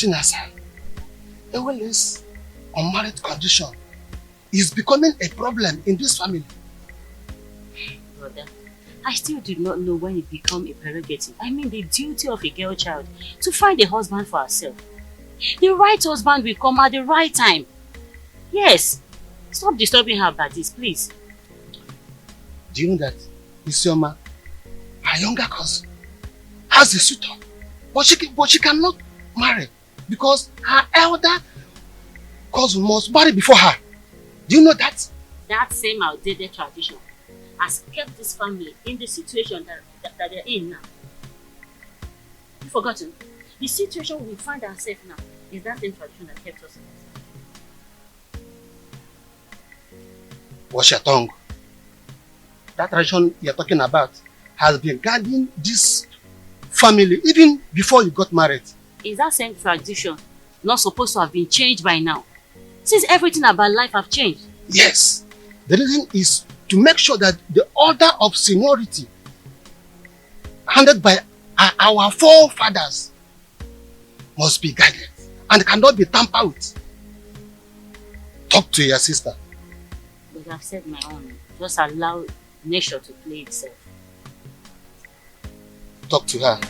Chinasa, Ewele's unmarried condition is becoming a problem in this family. Brother, I still do not know when it becomes a prerogative. I mean the duty of a girl child to find a husband for herself. The right husband will come at the right time. Yes. Stop disturbing her about this, please. Do you know that Isioma, her younger cousin, has a suitor, but she cannot marry because her elder cousin must marry before her. Do you know that? That same outdated tradition has kept this family in the situation that they're in now. You've forgotten? The situation we find ourselves now is that same tradition that kept us in this. Watch your tongue. That tradition you're talking about has been guiding this family even before you got married. Is that same tradition not supposed to have been changed by now? Since everything about life have changed. Yes. The reason is to make sure that the order of seniority handed by our forefathers must be guided and cannot be tampered with. Talk to your sister. But I've said my own. Just allow nature to play itself. Talk to her.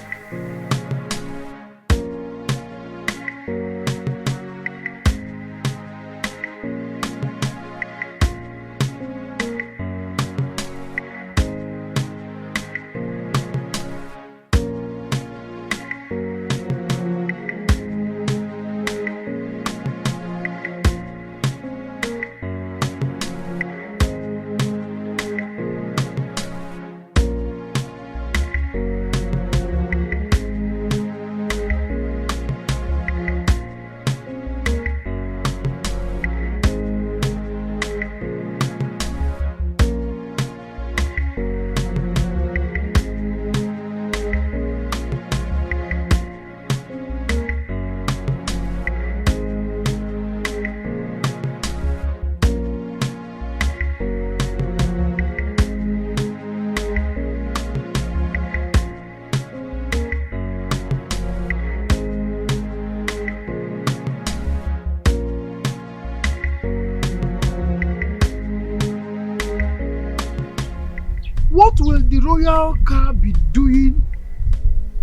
What will the royal car be doing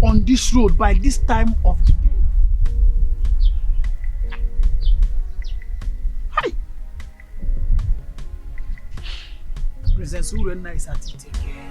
on this road by this time of the day? Hi! Princess Urena is at it again.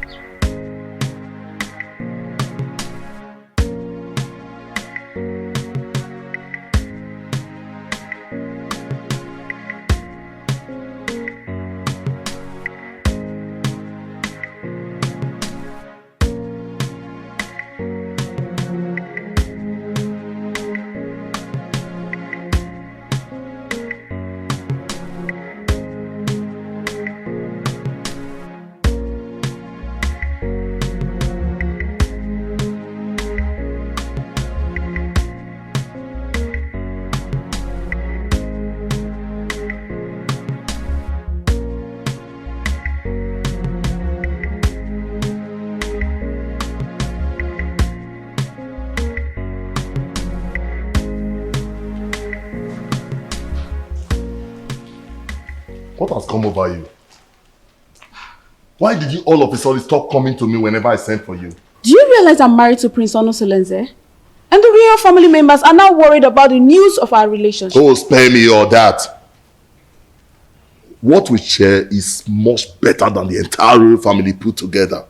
What has come over you? Why did you all of a sudden stop coming to me whenever I sent for you? Do you realize I'm married to Prince Onosolenze? And the real family members are now worried about the news of our relationship. Oh, spare me all that. What we share is much better than the entire royal family put together.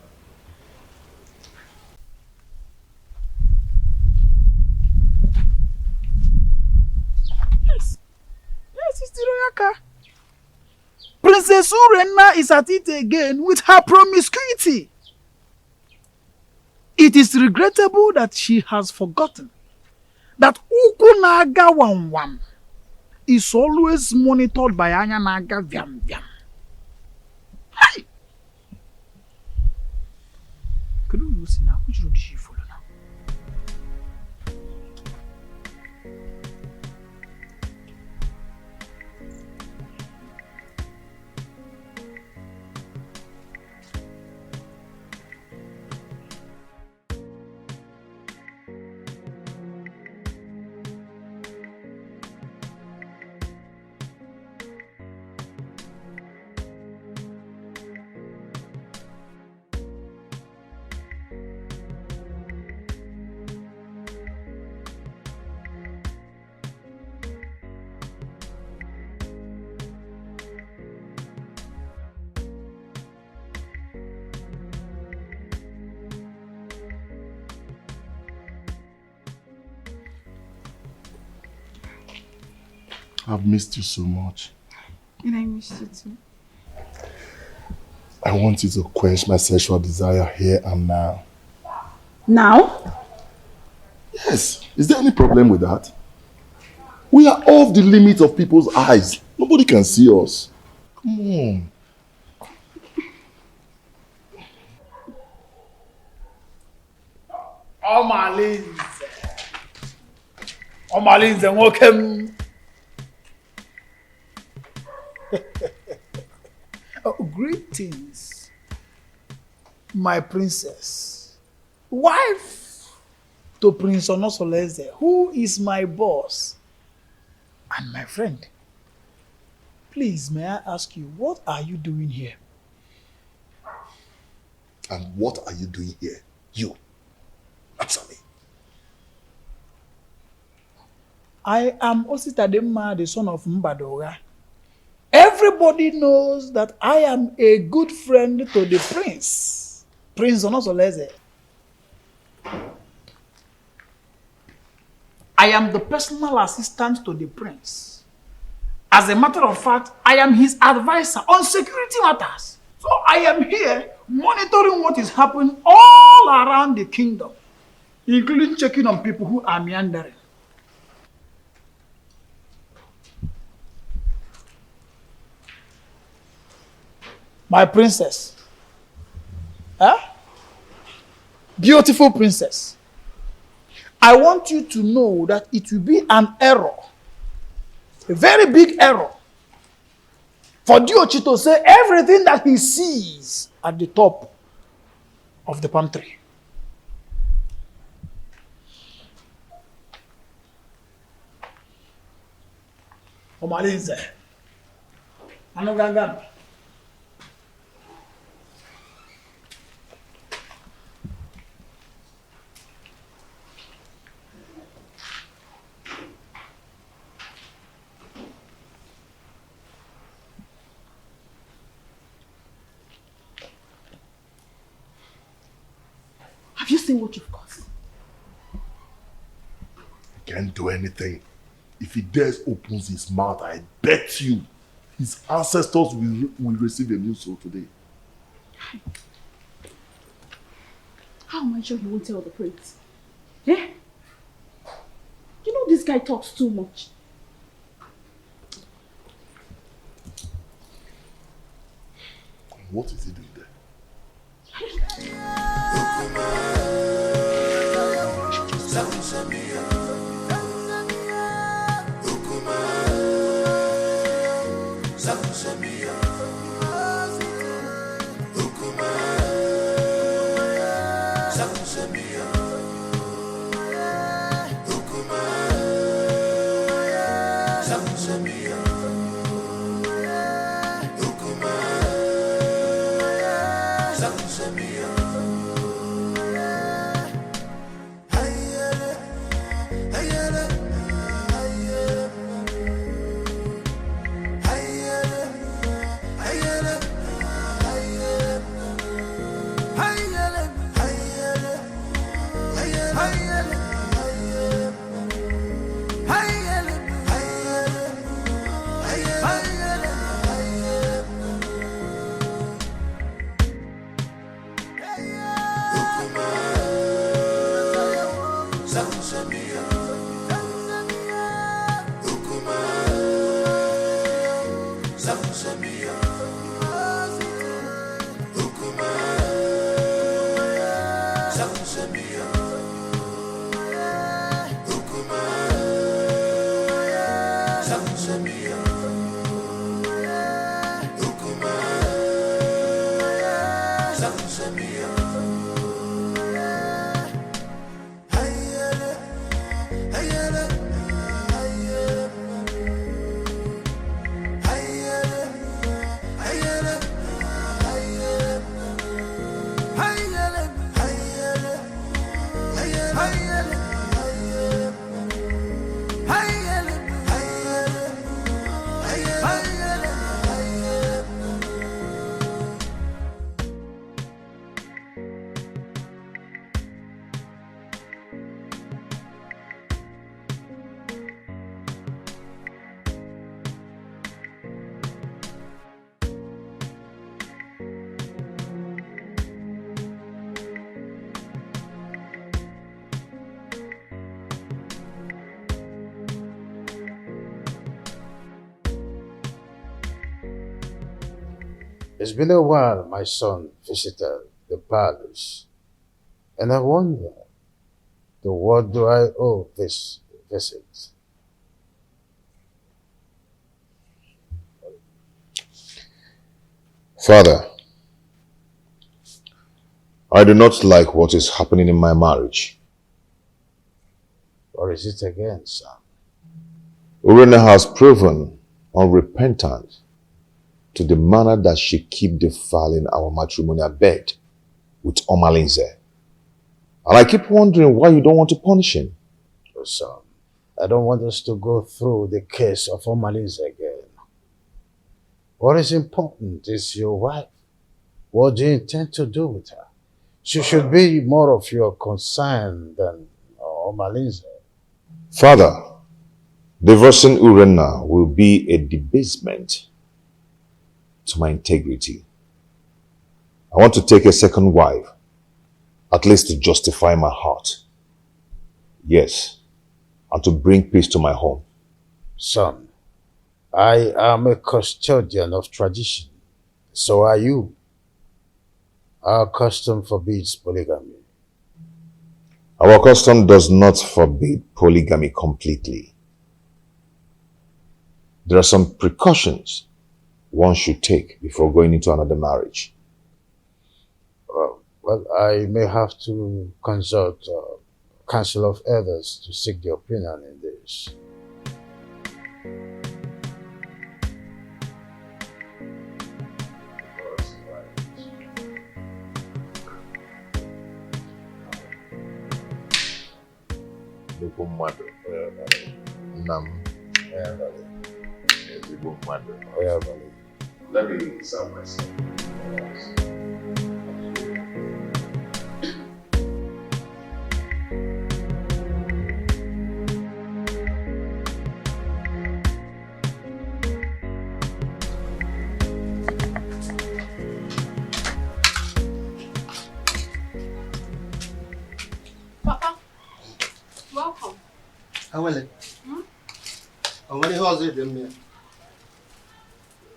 Yes, it's the royal car. Princess Urena is at it again with her promiscuity. It is regrettable that she has forgotten that Ukunaga Wam is always monitored by Anyanaga Vyam Vyam. Hi! Could you see now? Which road did she follow now? I've missed you so much. And I miss you too. I want you to quench my sexual desire here and now. Now? Yes. Is there any problem with that? We are off the limit of people's eyes. Nobody can see us. Come on. Omalinze, welcome. Greetings, my princess, wife to Prince Onosoleze, who is my boss and my friend. Please, may I ask you, what are you doing here? And what are you doing here? You. Answer me. I am Ositadema, the son of Mbadora. Everybody knows that I am a good friend to the prince, Prince Onosoleze. I am the personal assistant to the prince. As a matter of fact, I am his advisor on security matters. So I am here monitoring what is happening all around the kingdom, including checking on people who are meandering. My princess. Huh? Beautiful princess. I want you to know that it will be an error, a very big error, for Diochi to say everything that he sees at the top of the palm tree. Omalinze. Anoganga. Have you seen what you've caused? He can't do anything. If he dares opens his mouth, I bet you his ancestors will receive a new soul today. How am I sure he won't tell the prince? Eh? You know this guy talks too much. What is he doing there? It's been a while my son visited the palace, and I wonder, to what do I owe this visit? Father, I do not like what is happening in my marriage. Or is it again, son? Urena has proven unrepentant to the manner that she keep defiling our matrimonial bed with Omalinze. And I keep wondering why you don't want to punish him. Oh, son, I don't want us to go through the case of Omalinze again. What is important is your wife. What do you intend to do with her? She should be more of your concern than Omalinze. Father, divorcing Urena will be a debasement to my integrity. I want to take a second wife, at least to justify my heart. Yes, and to bring peace to my home. Son, I am a custodian of tradition. So are you. Our custom forbids polygamy. Our custom does not forbid polygamy completely. There are some precautions one should take before going into another marriage. Well, I may have to consult counsel of elders to seek their opinion in this. Let me serve myself. Papa, welcome. Awele. Awele, how's it doing?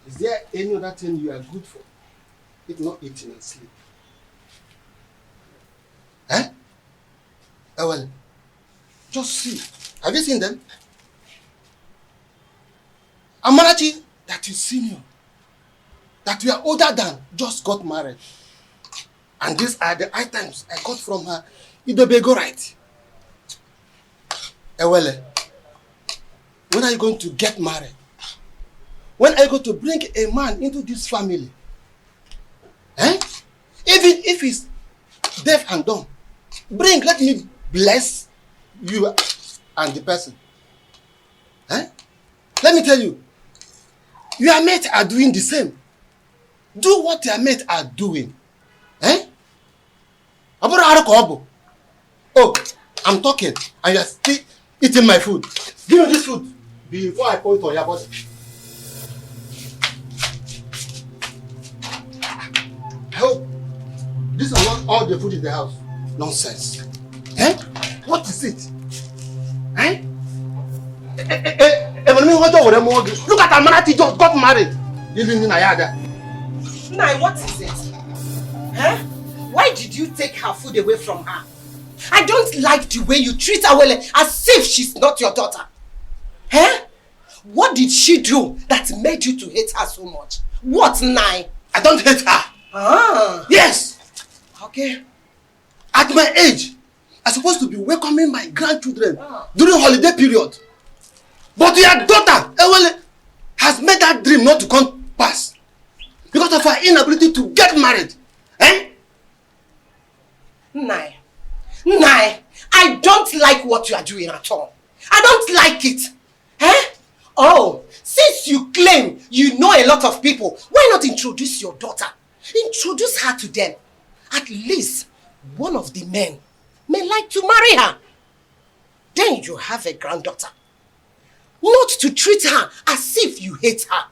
Is there any other thing you are good for? If not eating and sleep. Eh? Awele, just see. Have you seen them? Amarachi, that is senior, that we are older than, just got married. And these are the items I got from her. Idobego right. Ewele, when are you going to get married? When are you going to bring a man into this family? Eh? Even if he's deaf and dumb, bring, let me bless you and the person. Eh? Let me tell you, your mates are doing the same. Do what your mates are doing. Eh? Oh, I'm talking and you're still eating my food. Give me this food before I pour it on your body. I hope this is not all the food in the house. Nonsense. Eh? What is it? Eh? Look at Amanati just got married. Living in Ayada. Nai, what is it? Huh? Why did you take her food away from her? I don't like the way you treat her well, as if she's not your daughter. Huh? What did she do that made you to hate her so much? What, Nai? I don't hate her. Ah. Yes. Okay. At my age, I'm supposed to be welcoming my grandchildren during holiday period. But your daughter, Ewele, has made that dream not to come pass because of her inability to get married. Eh? Nai, I don't like what you are doing at all. I don't like it. Eh? Oh, since you claim you know a lot of people, why not introduce your daughter? Introduce her to them. At least one of the men may like to marry her. Then you have a granddaughter. Not to treat her as if you hate her.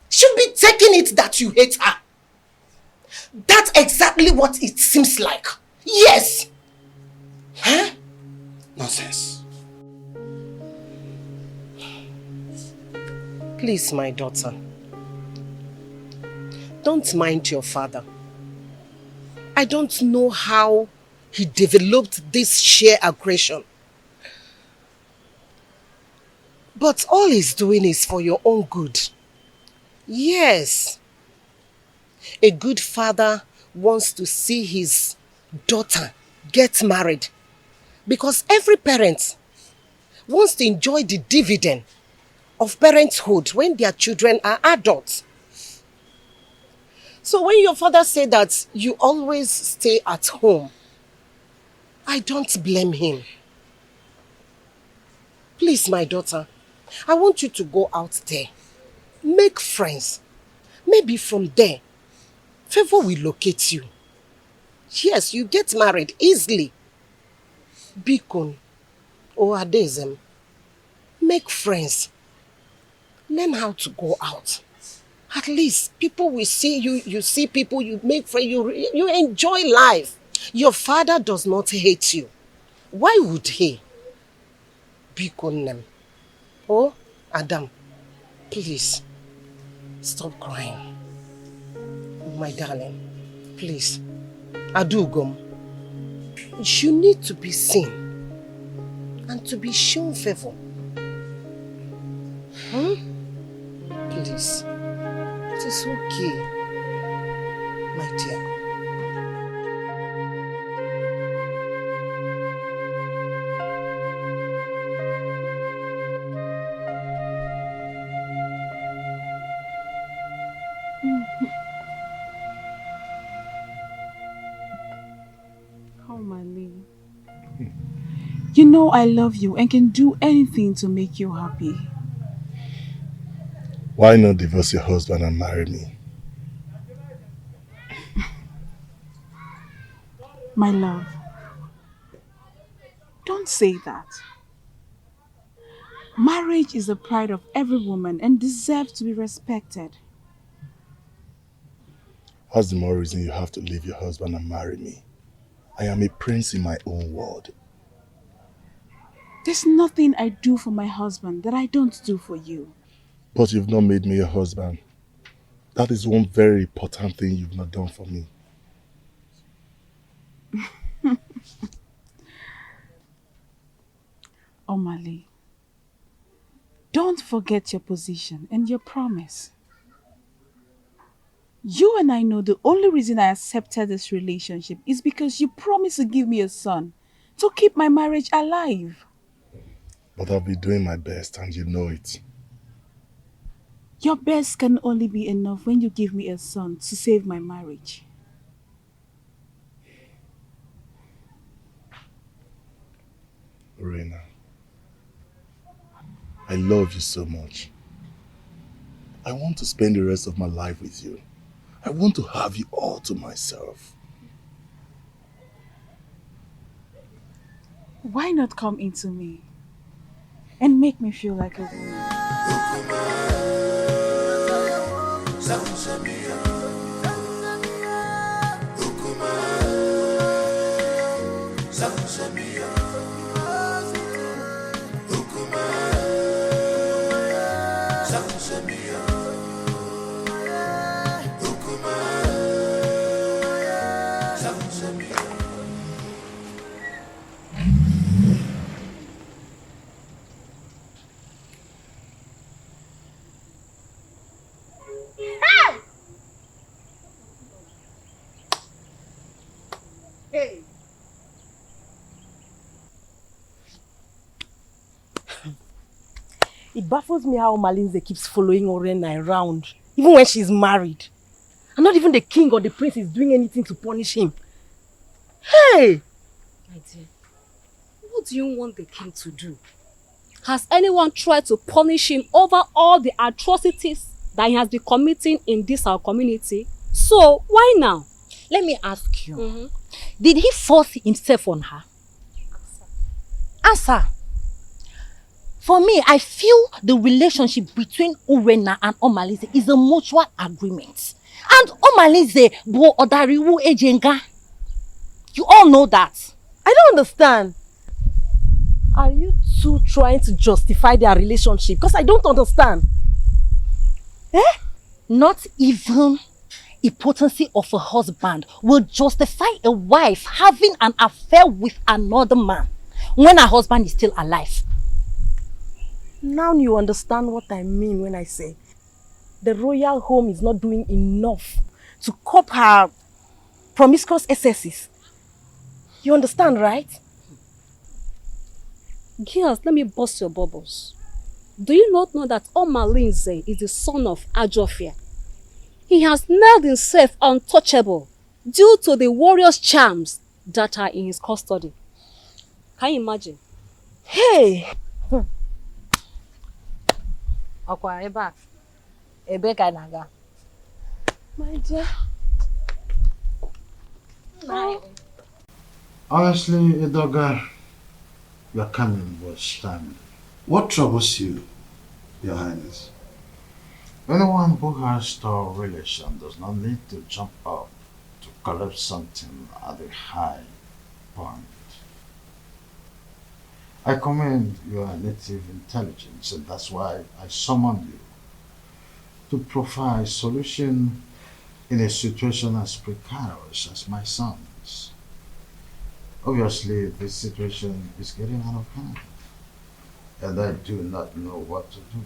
Should be taking it that you hate her. That's exactly what it seems like. Yes. Huh? Nonsense. Please, my daughter. don't mind your father. I don't know how he developed this sheer aggression. But all he's doing is for your own good. Yes. A good father wants to see his daughter get married. Because every parent wants to enjoy the dividend of parenthood when their children are adults. So when your father said that you always stay at home, I don't blame him. Please, my daughter, I want you to go out there. Make friends. Maybe from there, favor will locate you. Yes, you get married easily. Bikon or Adezem. Make friends. Learn how to go out. At least people will see you. You see people, you make friends, you enjoy life. Your father does not hate you. Why would he? Bikonem. Oh, Adam, please, stop crying. My darling, please. Adugom, you need to be seen and to be shown favor. Please, it is okay, my dear. You know I love you and can do anything to make you happy. Why not divorce your husband and marry me? My love, don't say that. Marriage is the pride of every woman and deserves to be respected. What's the more reason you have to leave your husband and marry me? I am a prince in my own world. There's nothing I do for my husband that I don't do for you. But you've not made me your husband. That is one very important thing you've not done for me. Omali, don't forget your position and your promise. You and I know the only reason I accepted this relationship is because you promised to give me a son to keep my marriage alive. But I'll be doing my best and you know it. Your best can only be enough when you give me a son to save my marriage. Reina, I love you so much. I want to spend the rest of my life with you. I want to have you all to myself. Why not come into me and make me feel like a woman? It baffles me how Malinze keeps following Orena around, even when she's married. And not even the king or the prince is doing anything to punish him. Hey! My dear, what do you want the king to do? Has anyone tried to punish him over all the atrocities that he has been committing in this our community? So, why now? Let me ask you. Did he force himself on her? Answer. For me, I feel the relationship between Urena and Omalize is a mutual agreement. And Omalize bo odariwu ejenga. You all know that. I don't understand. Are you two trying to justify their relationship? Because I don't understand. Not even impotency of a husband will justify a wife having an affair with another man when her husband is still alive. Now you understand what I mean when I say the royal home is not doing enough to cope her promiscuous excesses. You understand, right? Girls, let me bust your bubbles. Do you not know that Omalinze is the son of Ajofia? He has made himself untouchable due to the warrior's charms that are in his custody. Can you imagine? Hey! Okwa, eba. Ebe ka naga. My dear. Honestly, Idoga, your coming was timely. What troubles you, Your Highness? Anyone who has store relation does not need to jump up to collect something at a high point. I commend your native intelligence, and that's why I summoned you to provide a solution in a situation as precarious as my son's. Obviously, this situation is getting out of hand, and I do not know what to do.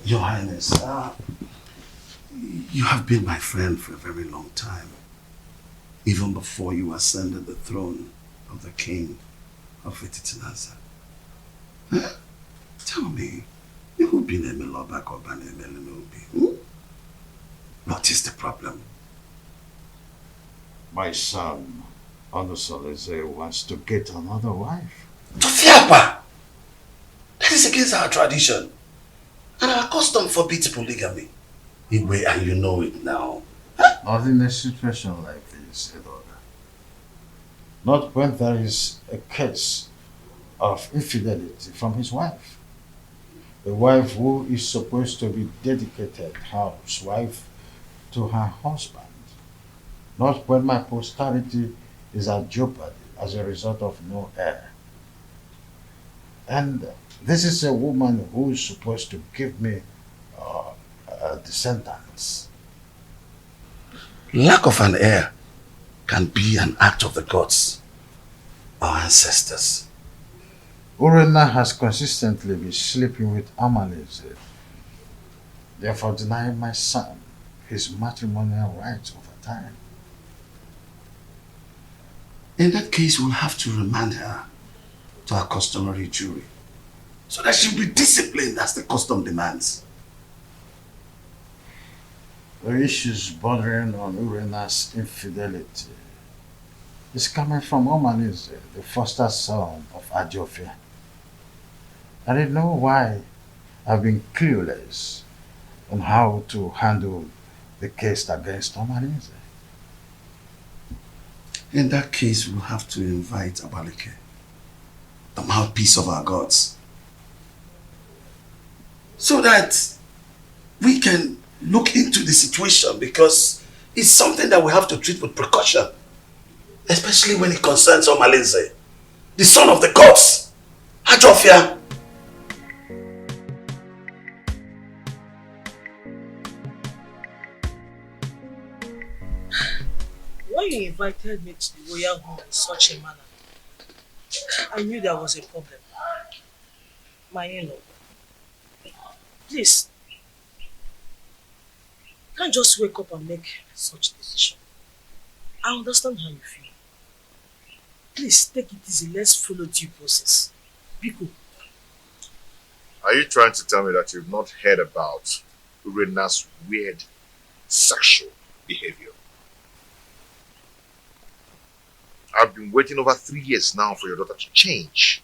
Your Highness, you have been my friend for a very long time, even before you ascended the throne of the king of Ititinasa. Tell me, you've been a Melobak or Banemelemobi. What is the problem? My son, Onusoleze, wants to get another wife. Tofiapa! That is against our tradition. And our custom forbids polygamy. Igwe, and you know it now. Not in a situation like this, Edoga. Not when there is a case of infidelity from his wife. A wife who is supposed to be dedicated housewife to her husband. Not when my posterity is at jeopardy as a result of no heir. And this is a woman who is supposed to give me descendants. Lack of an heir can be an act of the gods, our ancestors. Urena has consistently been sleeping with Amaleze, therefore denying my son his matrimonial rights over time. In that case, we'll have to remand her to her customary jury, so that she'll be disciplined as the custom demands. The issues bordering on Urena's infidelity is coming from Omaneze, the foster son of Ajofia. I didn't know why I've been clueless on how to handle the case against Omaneze. In that case, we'll have to invite Abalike, the mouthpiece of our gods, so that we can look into the situation, because it's something that we have to treat with precaution, especially when it concerns Omalinze, the son of the gods, Ajofia. When you invited me to the royal home in such a manner, I knew there was a problem. My in-law, please, you can't just wake up and make such decision. I understand how you feel. Please take it easy. Let's follow due process. Biko. Are you trying to tell me that you've not heard about Urena's weird sexual behavior? I've been waiting over 3 years now for your daughter to change.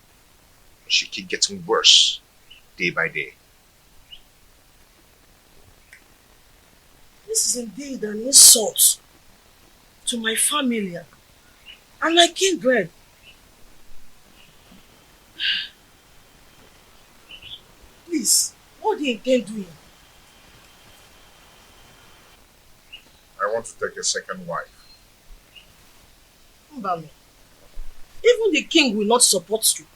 She keeps getting worse day by day. This is indeed an insult to my family and my kindred. Please, what do you intend doing? I want to take a second wife. Mbami, even the king will not support you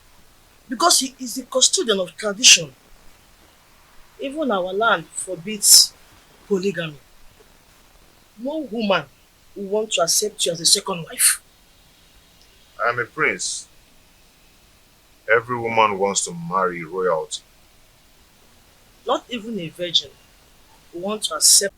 because he is the custodian of tradition. Even our land forbids polygamy. No woman will want to accept you as a second wife. I am a prince. Every woman wants to marry royalty. Not even a virgin will want to accept.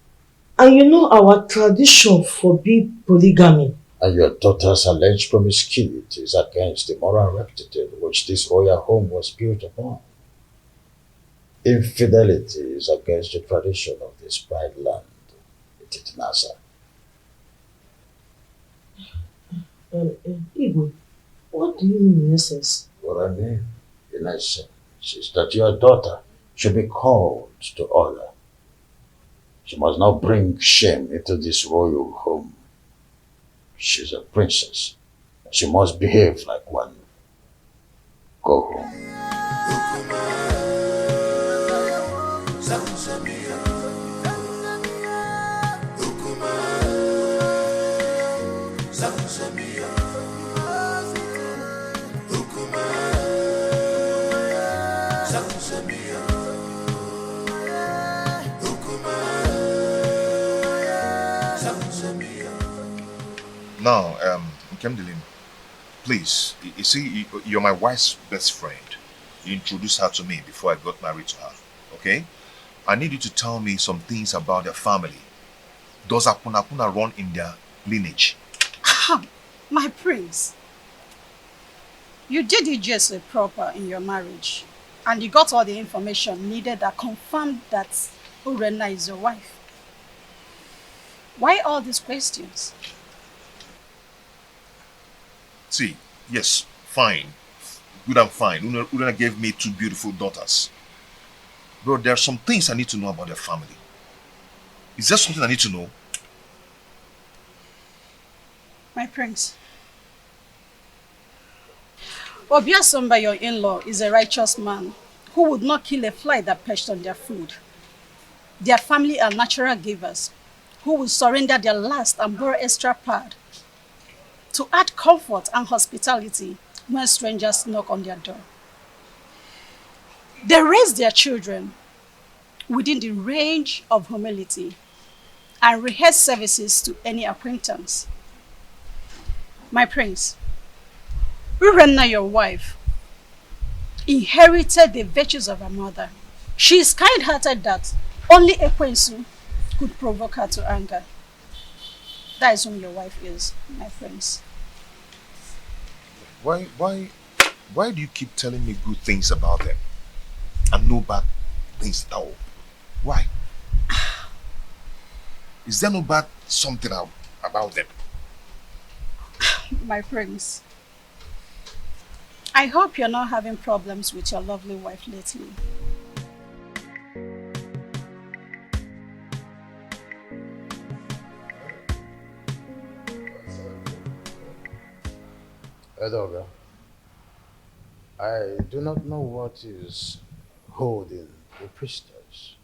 And you know our tradition forbids polygamy. And your daughter's alleged promiscuity is against the moral rectitude which this royal home was built upon. Infidelity is against the tradition of this pride land, Titinasa. Igwe, what do you mean in essence? What I mean, in essence, is that your daughter should be called to order. She must not bring shame into this royal home. She's a princess. She must behave like one. Go home. Now, Impending, please, you see, you're my wife's best friend. You introduced her to me before I got married to her, okay? I need you to tell me some things about their family. Does Apuna run in their lineage? My prince, you did it just proper in your marriage, and you got all the information needed that confirmed that Urena is your wife. Why all these questions? See, yes, fine. Good and fine. Urena gave me 2 beautiful daughters. But there are some things I need to know about their family. Is there something I need to know? My prince, Obiasomba, your in-law, is a righteous man who would not kill a fly that perched on their food. Their family are natural givers who will surrender their last and borrow extra pad to add comfort and hospitality when strangers knock on their door. They raise their children within the range of humility and rehearse services to any acquaintance. My prince, Urena, your wife, inherited the virtues of her mother. She is kind-hearted that only Ekwensu could provoke her to anger. That is whom your wife is, my prince. Why do you keep telling me good things about them and no bad things at all? Why? Is there no bad something about them? My prince, I hope you're not having problems with your lovely wife lately. Edoga, I do not know what is holding the priestess.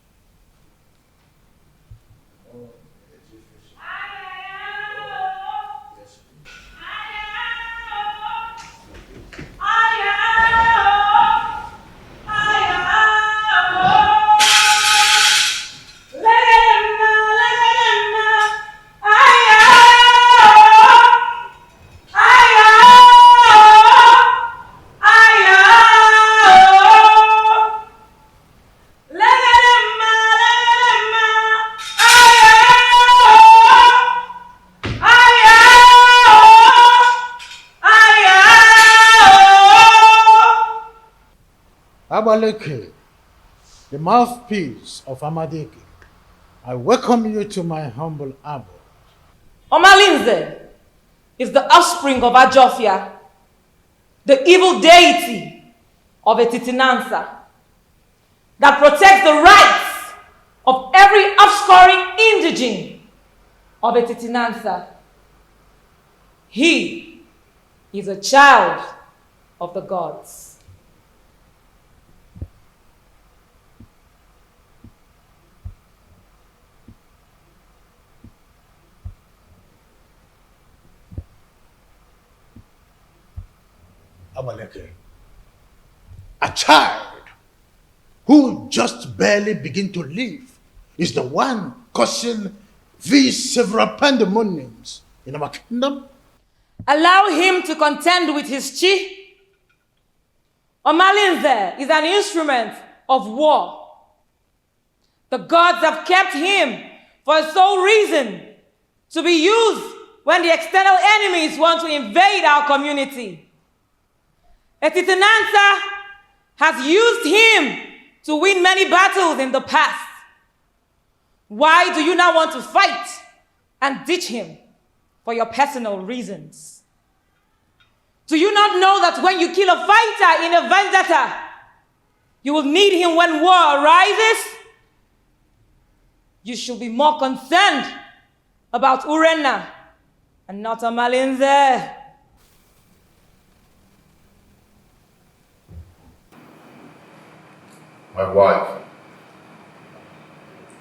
Abaleke, the mouthpiece of Amadeke, I welcome you to my humble abode. Omalinze is the offspring of Ajofia, the evil deity of Etitinansa, that protects the rights of every offscoring indigene of Etitinansa. He is a child of the gods. Amaleke, a child who just barely begin to live is the one causing these several pandemoniums in our kingdom? Allow him to contend with his chi. Omalinze is an instrument of war. The gods have kept him for a sole reason, to be used when the external enemies want to invade our community. Etitinansa has used him to win many battles in the past. Why do you now want to fight and ditch him for your personal reasons? Do you not know that when you kill a fighter in a vendetta, you will need him when war arises? You should be more concerned about Urenna and not Omalinze. My wife,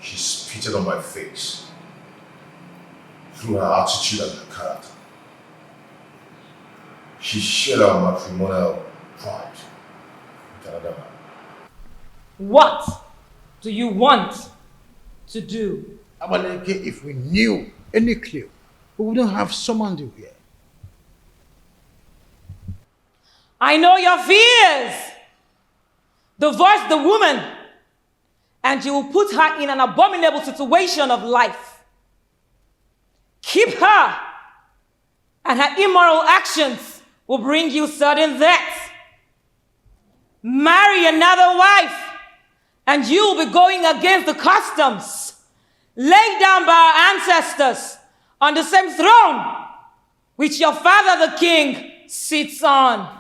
she spitted on my face through her attitude and her character. She shared our matrimonial pride with another man. What do you want to do? Abaleke, if we knew any clue, we wouldn't have summoned you here. I know your fears. Divorce the woman, and you will put her in an abominable situation of life. Keep her, and her immoral actions will bring you sudden death. Marry another wife, and you will be going against the customs laid down by our ancestors on the same throne which your father the king sits on.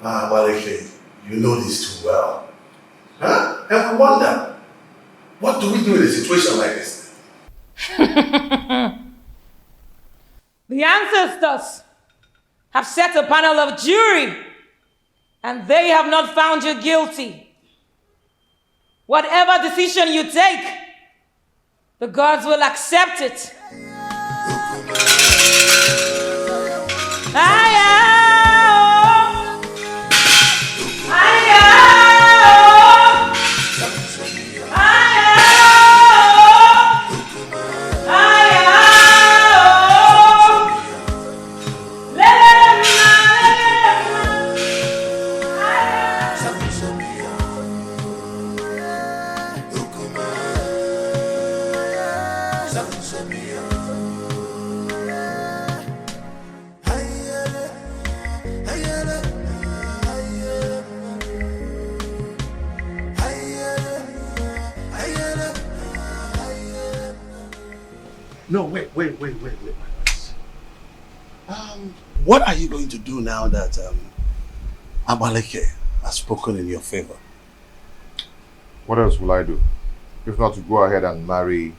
Maleke, you know this too well. Huh? And we wonder, what do we do in a situation like this? The ancestors have set a panel of jury, and they have not found you guilty. Whatever decision you take, the gods will accept it. No, wait. What are you going to do now that Abaleke has spoken in your favor? What else will I do? If not to go ahead and marry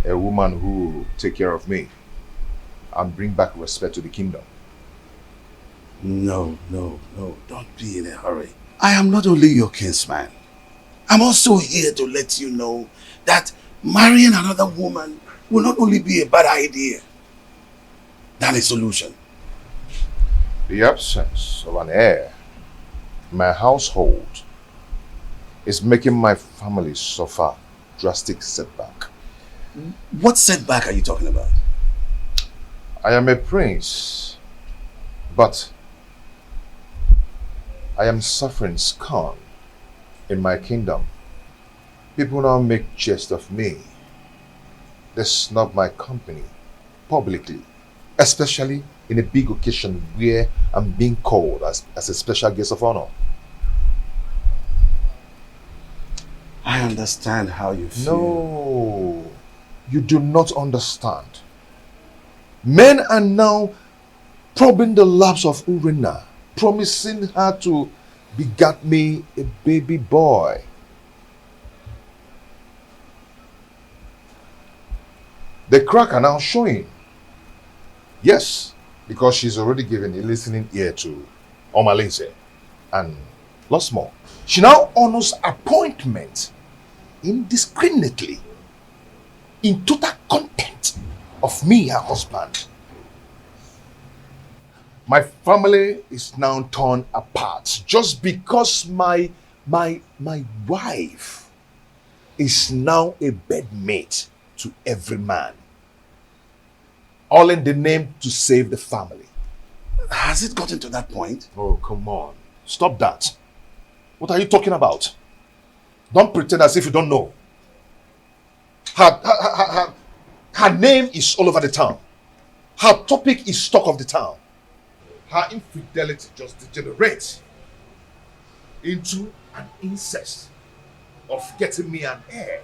a woman who will take care of me and bring back respect to the kingdom. No, don't be in a hurry. I am not only your kinsman. I'm also here to let you know that marrying another woman will not only be a bad idea than a solution. The absence of an heir in my household is making my family suffer drastic setback. What setback are you talking about? I am a prince, but I am suffering scorn in my kingdom. People now make jest of me. They snub my company publicly, especially in a big occasion where I'm being called as a special guest of honor. I understand how you feel. No, you do not understand. Men are now probing the laps of Urenna, promising her to beget me a baby boy. The crack are now showing. Yes, because she's already given a listening ear to Omalinze and lots more. She now honors appointment indiscriminately in total contempt of me, her husband. My family is now torn apart just because my wife is now a bedmate to every man. All in the name to save the family. Has it gotten to that point? Oh, come on. Stop that. What are you talking about? Don't pretend as if you don't know. Her name is all over the town. Her topic is talk of the town. Her infidelity just degenerates into an incest of getting me an heir.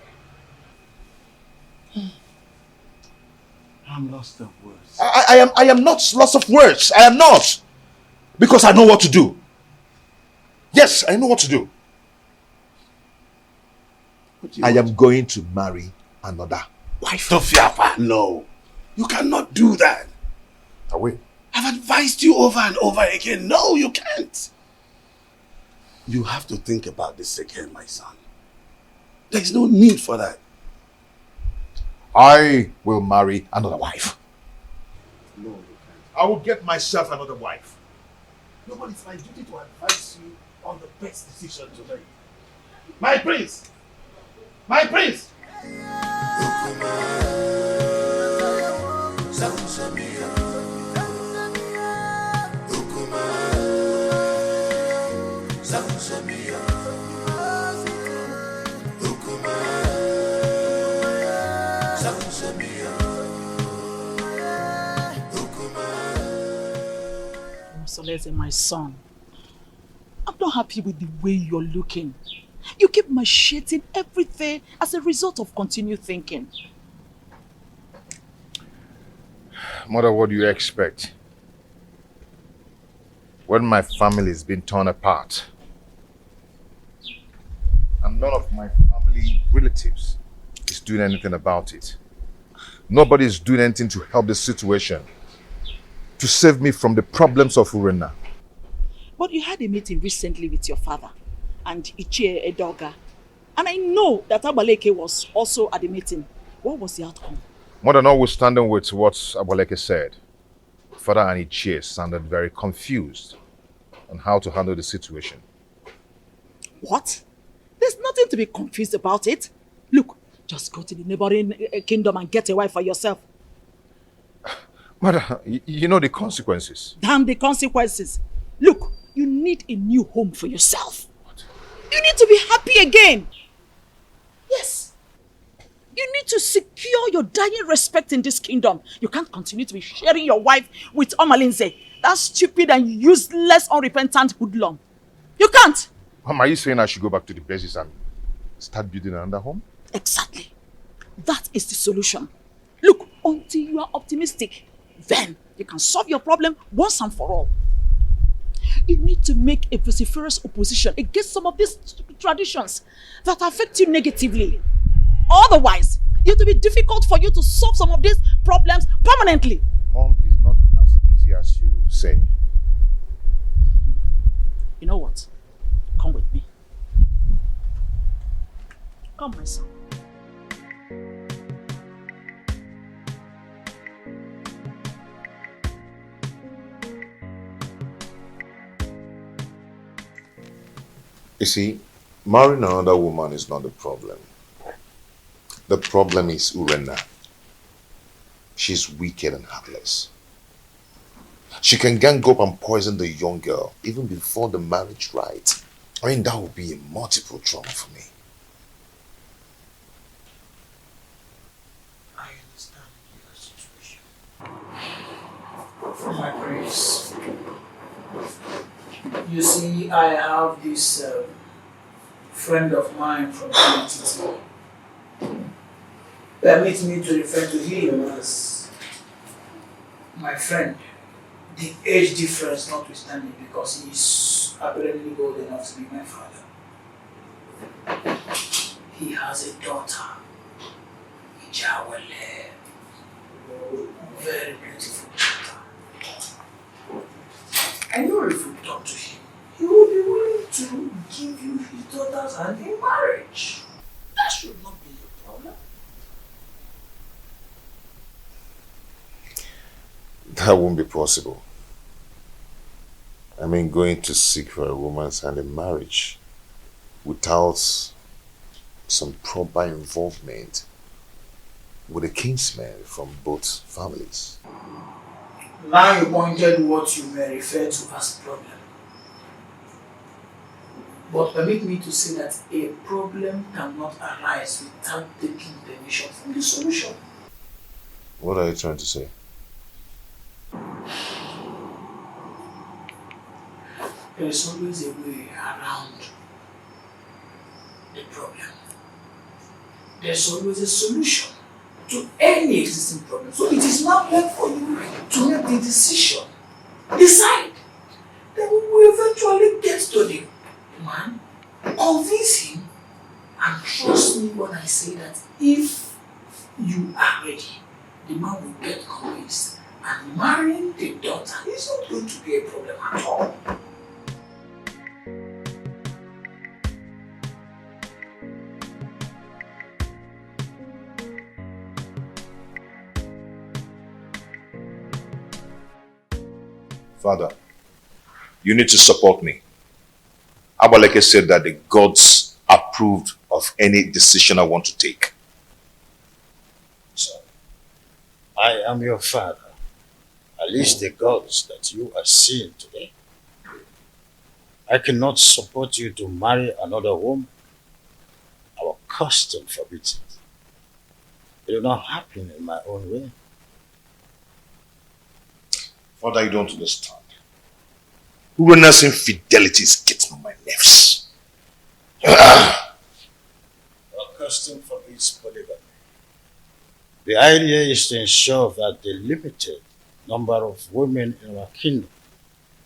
I'm lost of words. I am not lost of words. I am not. Because I know what to do. Yes, I know what to do. I am going to marry another wife. Tofiafa, no. You cannot do that. I will. I've advised you over and over again. No, you can't. You have to think about this again, my son. There's no need for that. I will marry another wife. No, you I will get myself another wife. can't. No, it's my duty to advise you on the best decision to make. My prince! My prince! Solese, my son, I'm not happy with the way you're looking. You keep macheting everything as a result of continued thinking. Mother, what do you expect? When my family is being torn apart, and none of my family relatives is doing anything about it. Nobody is doing anything to help the situation, to save me from the problems of Urena. But you had a meeting recently with your father and Ichie Edoga. And I know that Abaleke was also at the meeting. What was the outcome? Mother, notwithstanding with what Abaleke said, Father and Ichie sounded very confused on how to handle the situation. What? There's nothing to be confused about it. Look, just go to the neighboring kingdom and get a wife for yourself. Mother, you know the consequences. Damn the consequences. Look, you need a new home for yourself. What? You need to be happy again. Yes. You need to secure your dying respect in this kingdom. You can't continue to be sharing your wife with Omalinze, that stupid and useless, unrepentant hoodlum. You can't. Mom, are you saying I should go back to the basis and start building another home? Exactly. That is the solution. Look, until you are optimistic, then you can solve your problem once and for all. You need to make a vociferous opposition against some of these traditions that affect you negatively. Otherwise, it will be difficult for you to solve some of these problems permanently. Mom, it's not as easy as you say. You know what? Come with me. Come, my son. You see, marrying another woman is not the problem. The problem is Urena. She's wicked and heartless. She can gang up and poison the young girl even before the marriage rite. I mean, that would be a multiple trauma for me. I understand your situation. My prince. You see, I have this friend of mine from NNEBE. Permit me to refer to him as my friend. The age difference notwithstanding, because he is apparently old enough to be my father. He has a daughter, Ijawale, very beautiful daughter. I know if we talk to him, he will be willing to give you his daughter's hand in marriage. That should not be a problem. That won't be possible. I mean, going to seek for a woman's hand in marriage without some proper involvement with the kinsmen from both families. Now you pointed what you may refer to as problem. But permit me to say that a problem cannot arise without taking permission from the solution. What are you trying to say? There is always a way around the problem. There's always a solution to any existing problem. So it is now left for you to make the decision. Decide. Then we will eventually get to the man, convince him, and trust me when I say that if you are ready, the man will get convinced, and marrying the daughter is not going to be a problem at all. Father, you need to support me. Abaleke said that the gods approved of any decision I want to take. So, I am your father. At least the gods that you are seeing today. I cannot support you to marry another woman. Our custom forbids it. It will not happen in my own way. Father, you don't understand. Urena's infidelity is getting on my nerves. Our custom forbids polygamy. The idea is to ensure that the limited number of women in our kingdom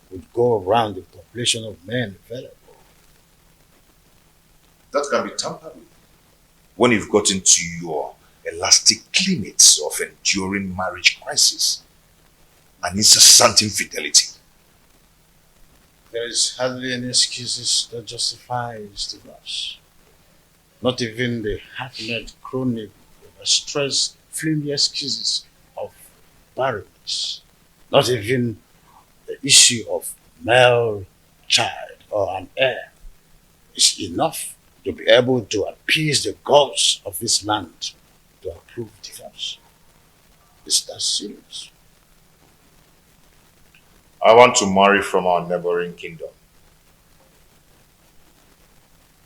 would go around the population of men available. That can be tampered with when you've got into your elastic limits of enduring marriage crisis and incessant infidelity. There is hardly any excuses that justifies divorce. Not even the hackneyed, chronic, overstressed, flimsy excuses of barrenness. Not even the issue of male child or an heir is enough to be able to appease the gods of this land to approve divorce. Is that serious? I want to marry from our neighboring kingdom.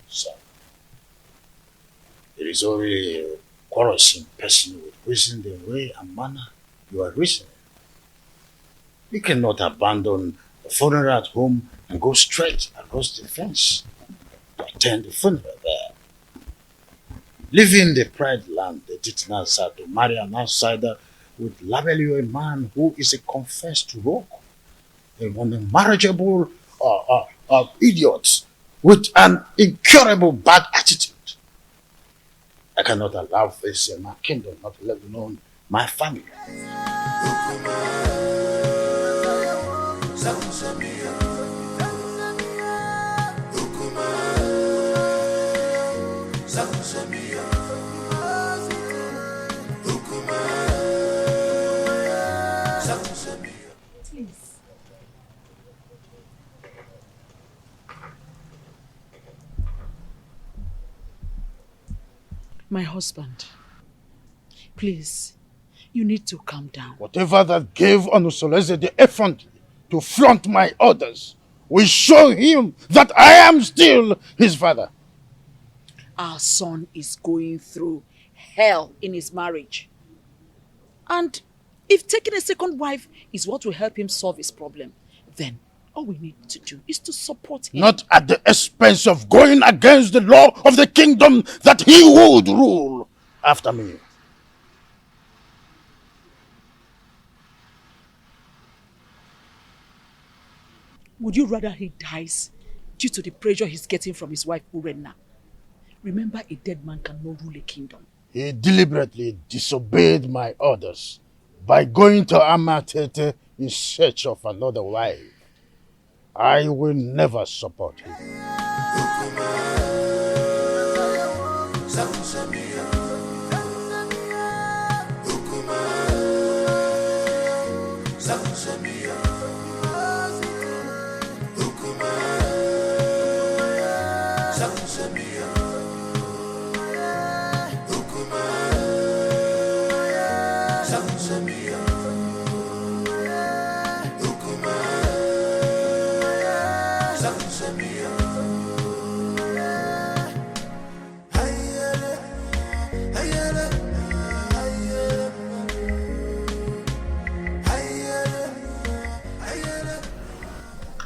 So, it is only a quarrelsome person with reason the way and manner you are reasoning. You cannot abandon the funeral at home and go straight across the fence to attend the funeral there. Leaving the pride land, the Titanasa, to marry an outsider would label you a man who is a confessed rogue, a unmarriageable idiot with an incurable bad attitude. I cannot allow this in my kingdom, not let alone my family. Please. My husband, please, you need to calm down. Whatever that gave Onusoleze the effrontery to flaunt my orders will show him that I am still his father. Our son is going through hell in his marriage. And if taking a second wife is what will help him solve his problem, then all we need to do is to support him. Not at the expense of going against the law of the kingdom that he would rule after me. Would you rather he dies due to the pressure he's getting from his wife Urenna? Remember, a dead man cannot rule a kingdom. He deliberately disobeyed my orders by going to Amatete in search of another wife. I will never support him.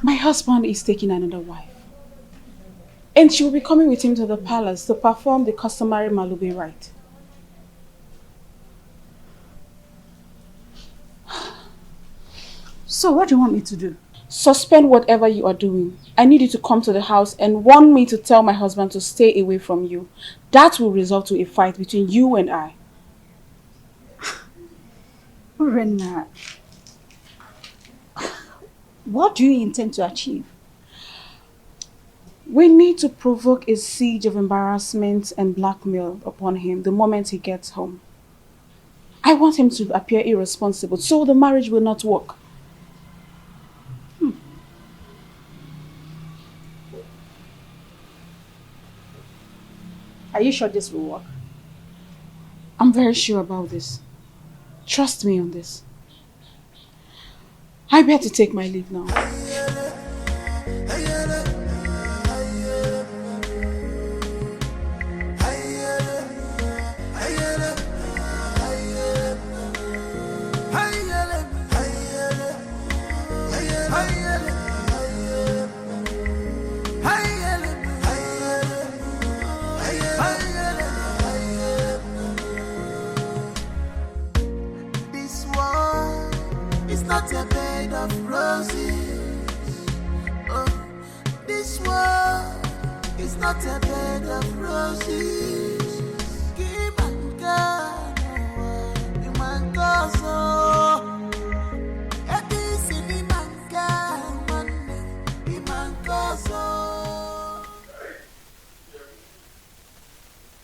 My husband is taking another wife. And she will be coming with him to the palace to perform the customary Malube rite. So what do you want me to do? Suspend whatever you are doing. I need you to come to the house and warn me to tell my husband to stay away from you. That will result to a fight between you and I. Urenna, what do you intend to achieve? We need to provoke a siege of embarrassment and blackmail upon him the moment he gets home. I want him to appear irresponsible so the marriage will not work. Are you sure this will work? I'm very sure about this. Trust me on this. I better take my leave now. Not a bed of roses. Oh, this world is not a bed of roses. Give and God, you man go so. It is in the man God, you man go so.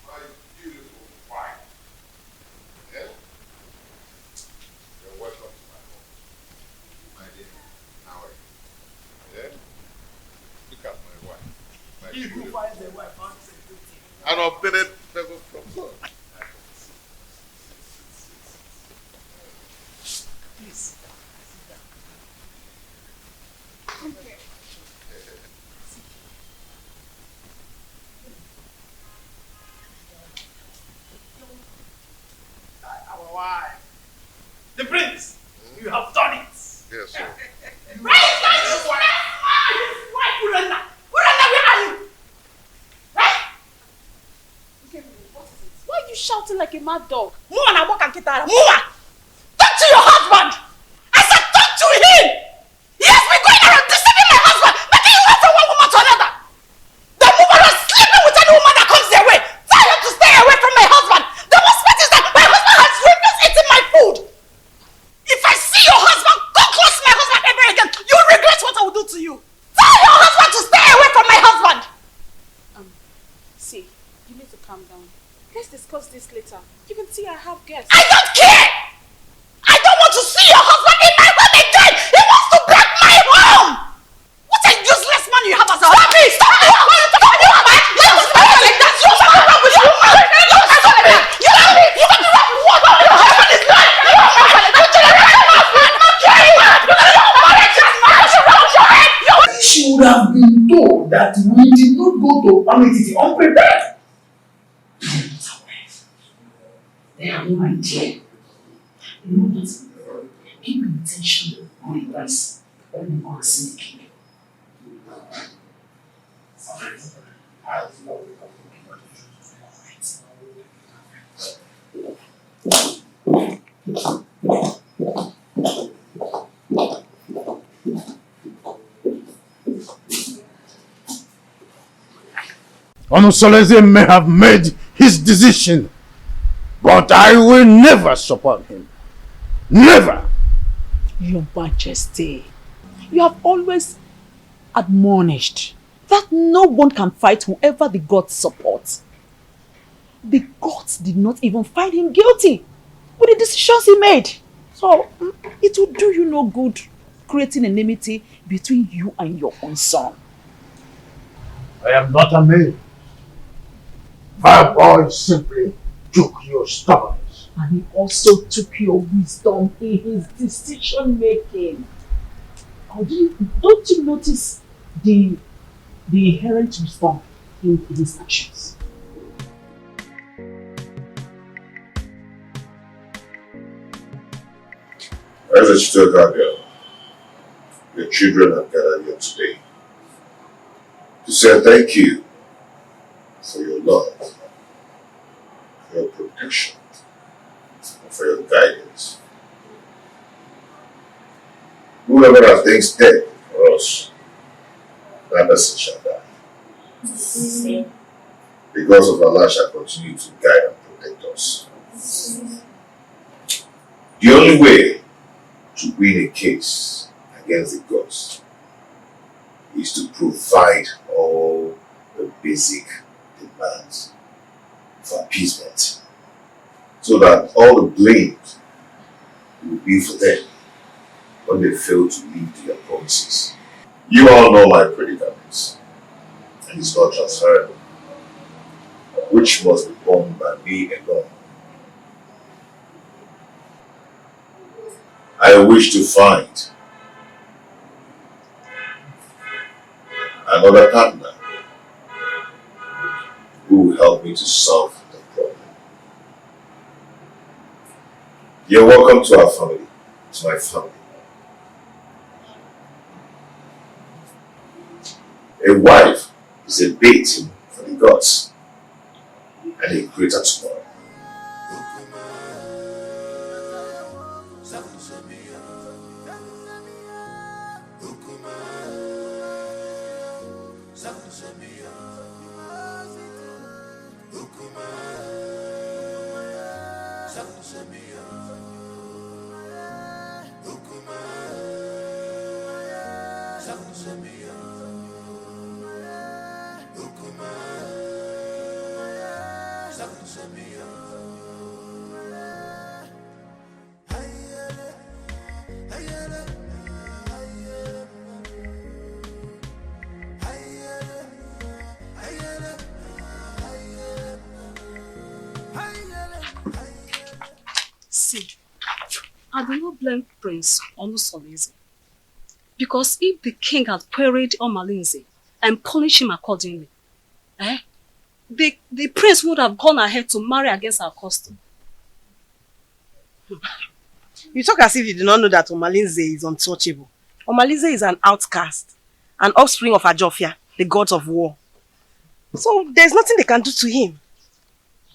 My beautiful wife. Yeah? You're welcome to my home. My dear, how are you? Yeah? Look at my wife. My beautiful wife. An obtained favor from God. Please. Our wife. The prince, you have done it. Yes, sir. Right, his wife, Urenna. Urenna, where are you? Right? Okay, what is it? Why are you shouting like a mad dog? Muma na walk and kitara. Muma! Talk to your husband! I said talk to him! He has been going around deceiving my husband, making you wait from one woman to another. The woman was sleeping with any woman that comes their way. Tell him to stay away from my husband. The worst part is that my husband has refused eating my food. If I see your husband come close to my husband ever again, you will regret what I will do to you. Tell your husband to stay away from my husband. See, you need to calm down. Let's discuss this later. You can see I have guests. I don't care! I don't want to see your husband in my home again! He wants to break my home! What a useless man you have as a husband! Stop me! Stop me! Stop me! You have to speak like that! You have to run with you! Stop me! You have to run with what? Your husband is not! You have to run with She would have been told that we did not go to Pamititi unprepared. They have no idea. You know what? Keep intention on the price when they go and see the king. Onosoleze may have made his decision, but I will never support him. Never! Your Majesty, you have always admonished that no one can fight whoever the gods support. The gods did not even find him guilty with the decisions he made. So it will do you no good creating enmity between you and your own son. I am not a man. My boy simply took your stubbornness. And he also took your wisdom in his decision making. Don't you notice the inherent wisdom in his actions? Where's the Chitoka girl? your children have gathered here today to say thank you for your love, for your protection, and for your guidance. Whoever has things dead for us, that person shall die. Because of Allah shall continue to guide and protect us. The only way to win a case against the gods is to provide all the basic demands for appeasement, so that all the blame will be for them when they fail to live to their promises. You all know my predicaments, and it's not transferable, which must be borne by me alone. I wish to find another partner who will help me to solve the problem. You're welcome to our family, to my family. A wife is a bait for the gods and a greater tomorrow. See, I do not blame Prince Onusolese, because if the king had queried Omalinze and punished him accordingly, the prince would have gone ahead to marry against our custom. You talk as if you do not know that Omalinze is untouchable. Omalinze is an outcast, an offspring of Ajofia, the gods of war. So there's nothing they can do to him.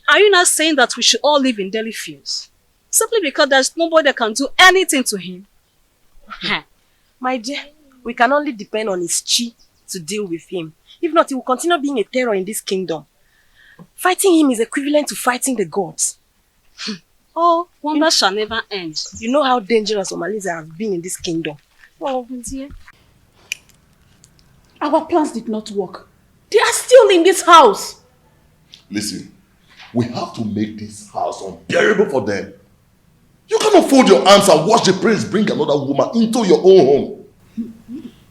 Are you not saying that we should all live in Delhi fields? Simply because there's nobody that can do anything to him? My dear, we can only depend on his chi to deal with him. If not, he will continue being a terror in this kingdom. Fighting him is equivalent to fighting the gods. Oh, wonder shall never end. You know how dangerous Omalinze has been in this kingdom. Oh, dear. Our plans did not work. They are still in this house. Listen, we have to make this house unbearable for them. You cannot fold your arms and watch the prince bring another woman into your own home.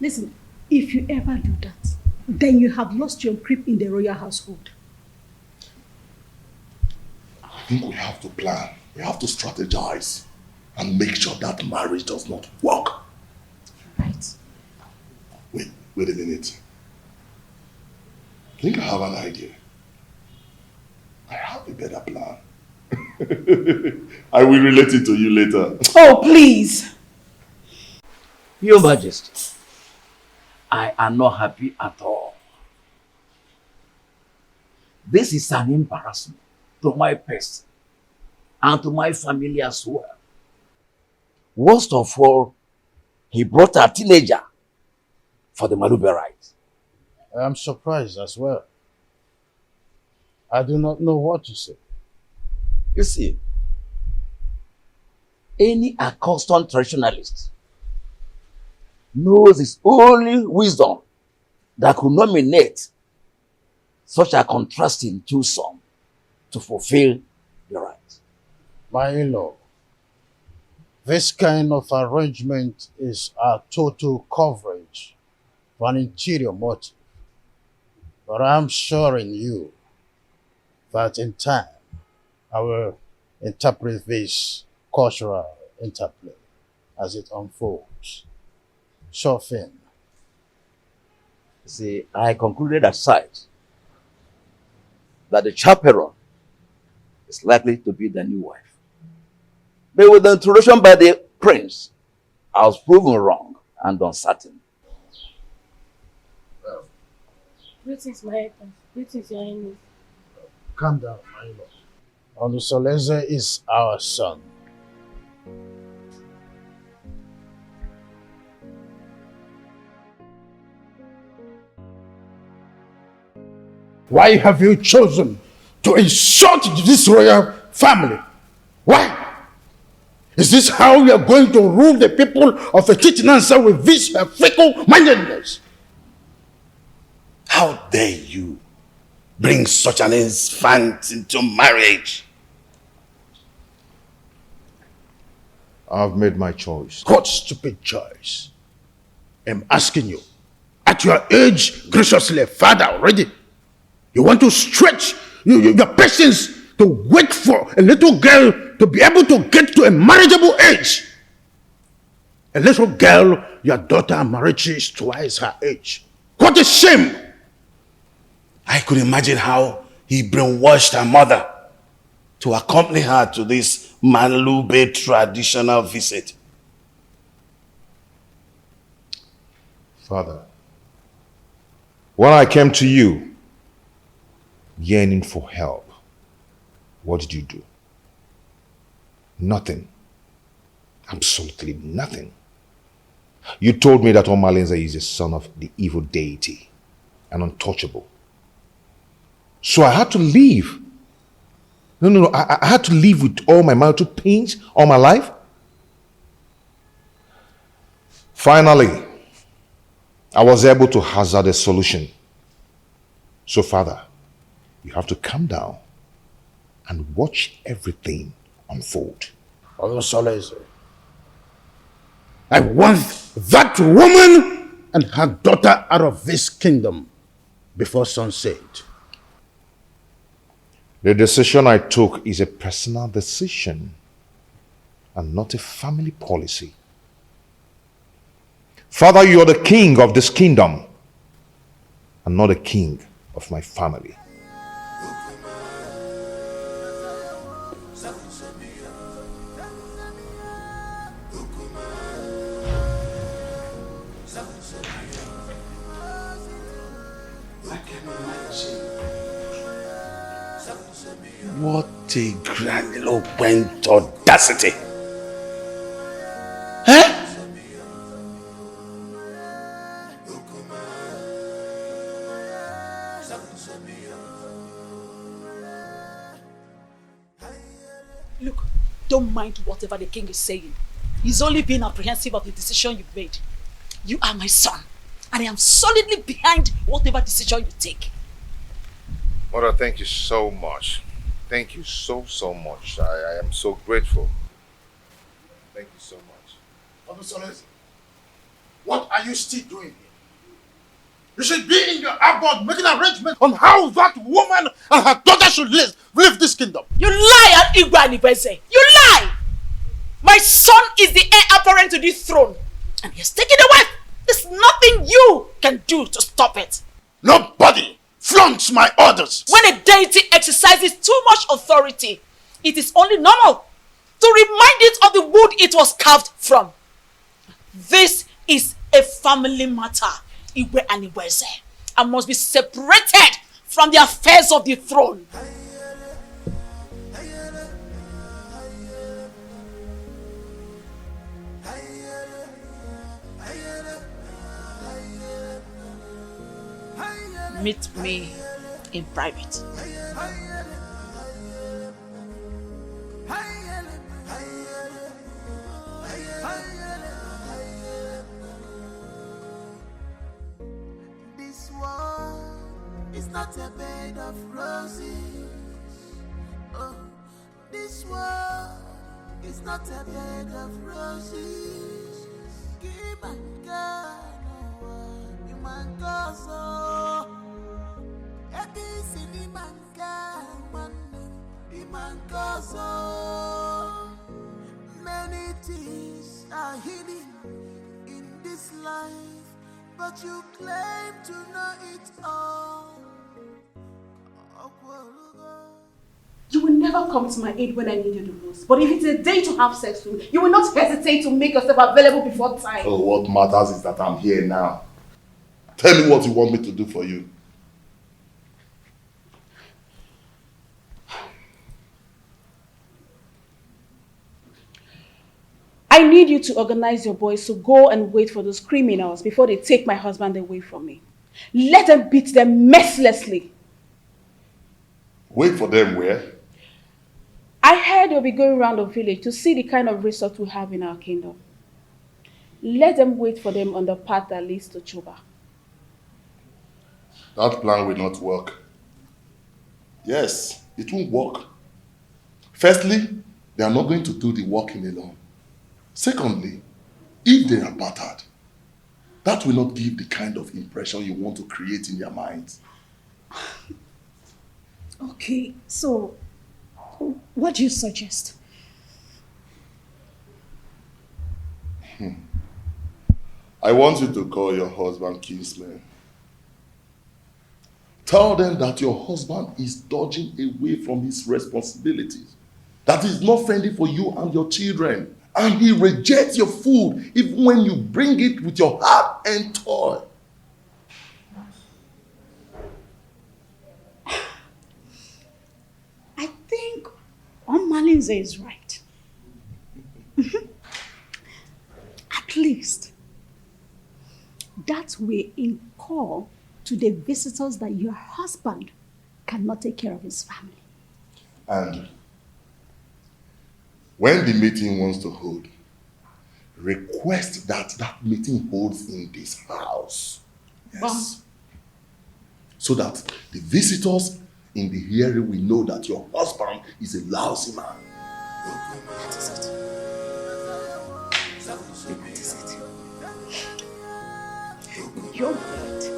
Listen, if you ever do that, then you have lost your grip in the royal household. I think we have to plan. We have to strategize and make sure that marriage does not work. Right. Wait a minute. I think I have an idea. I have a better plan. I will relate it to you later. Oh, please. Your Majesty, I am not happy at all. This is an embarrassment to my person and to my family as well. Worst of all, he brought a teenager for the Malube rite. I am surprised as well. I do not know what to say. You see, any accustomed traditionalist knows it's only wisdom that could nominate such a contrasting twosome to fulfill the right. My in-law, this kind of arrangement is a total coverage for an interior motive. But I'm assuring you that in time, I will interpret this cultural interplay as it unfolds. Sure thing. See, I concluded aside that the chaperone is likely to be the new wife. But with the introduction by the prince, I was proven wrong and uncertain. Greetings, my helper. Greetings, your highness. Calm down, my lord. Olusoleze is our son. Why have you chosen to insult this royal family? Why? Is this how you are going to rule the people of a Chinenye with this fickle-mindedness? How dare you bring such an infant into marriage? I've made my choice. What stupid choice? I'm asking you. At your age, graciously, father already, you want to stretch your patience to wait for a little girl to be able to get to a marriageable age. A little girl, your daughter Amarachi is twice her age. What a shame! I could imagine how he brainwashed her mother to accompany her to this NNEBE traditional visit. Father, when I came to you, yearning for help, what did you do? Nothing. Absolutely nothing. You told me that Omalinze is the son of the evil deity and untouchable. So I had to leave. No. I had to live with all my marital pains all my life. Finally, I was able to hazard a solution. So, Father, you have to calm down and watch everything unfold. I want that woman and her daughter out of this kingdom before sunset. The decision I took is a personal decision and not a family policy. Father, you are the king of this kingdom and not the king of my family. What a grandiloquent audacity! Huh? Look, don't mind whatever the king is saying. He's only being apprehensive of the decision you've made. You are my son, and I am solidly behind whatever decision you take. Mother, thank you so much. Thank you so much. I am so grateful. Thank you so much. What are you still doing here? You should be in your abode making arrangements on how that woman and her daughter should live this kingdom. You lie, Igbanibese. You lie! My son is the heir apparent to this throne, and he has taken a wife. There's nothing you can do to stop it. Nobody flaunts my orders. When a deity exercises too much authority, it is only normal to remind it of the wood it was carved from. This is a family matter, Igwe and Iweze, and must be separated from the affairs of the throne. Meet me in private. This world is not a bed of roses. Oh, this world is not a bed of roses. Keep on going, you man go so. Many things are hidden in this life, but you claim to know it all. You will never come to my aid when I need you the most. But if it's a day to have sex with me, you will not hesitate to make yourself available before time. Oh, what matters is that I'm here now. Tell me what you want me to do for you. I need you to organize your boys to go and wait for those criminals before they take my husband away from me. Let them beat them mercilessly. Wait for them where? I heard they'll be going around the village to see the kind of resort we have in our kingdom. Let them wait for them on the path that leads to Chuba. That plan will not work. Yes, it won't work. Firstly, they are not going to do the working alone. Secondly, if they are battered, that will not give the kind of impression you want to create in their minds. Okay, so what do you suggest? I want you to call your husband kinsman. Tell them that your husband is dodging away from his responsibilities, that he's not friendly for you and your children, and he rejects your food even when you bring it with your heart and toil. I think Malinze is right. At least that way in call to the visitors that your husband cannot take care of his family. And when the meeting wants to hold, request that that meeting holds in this house. Yes. So that the visitors in the hearing will know that your husband is a lousy man. That is it. That is it. You're right.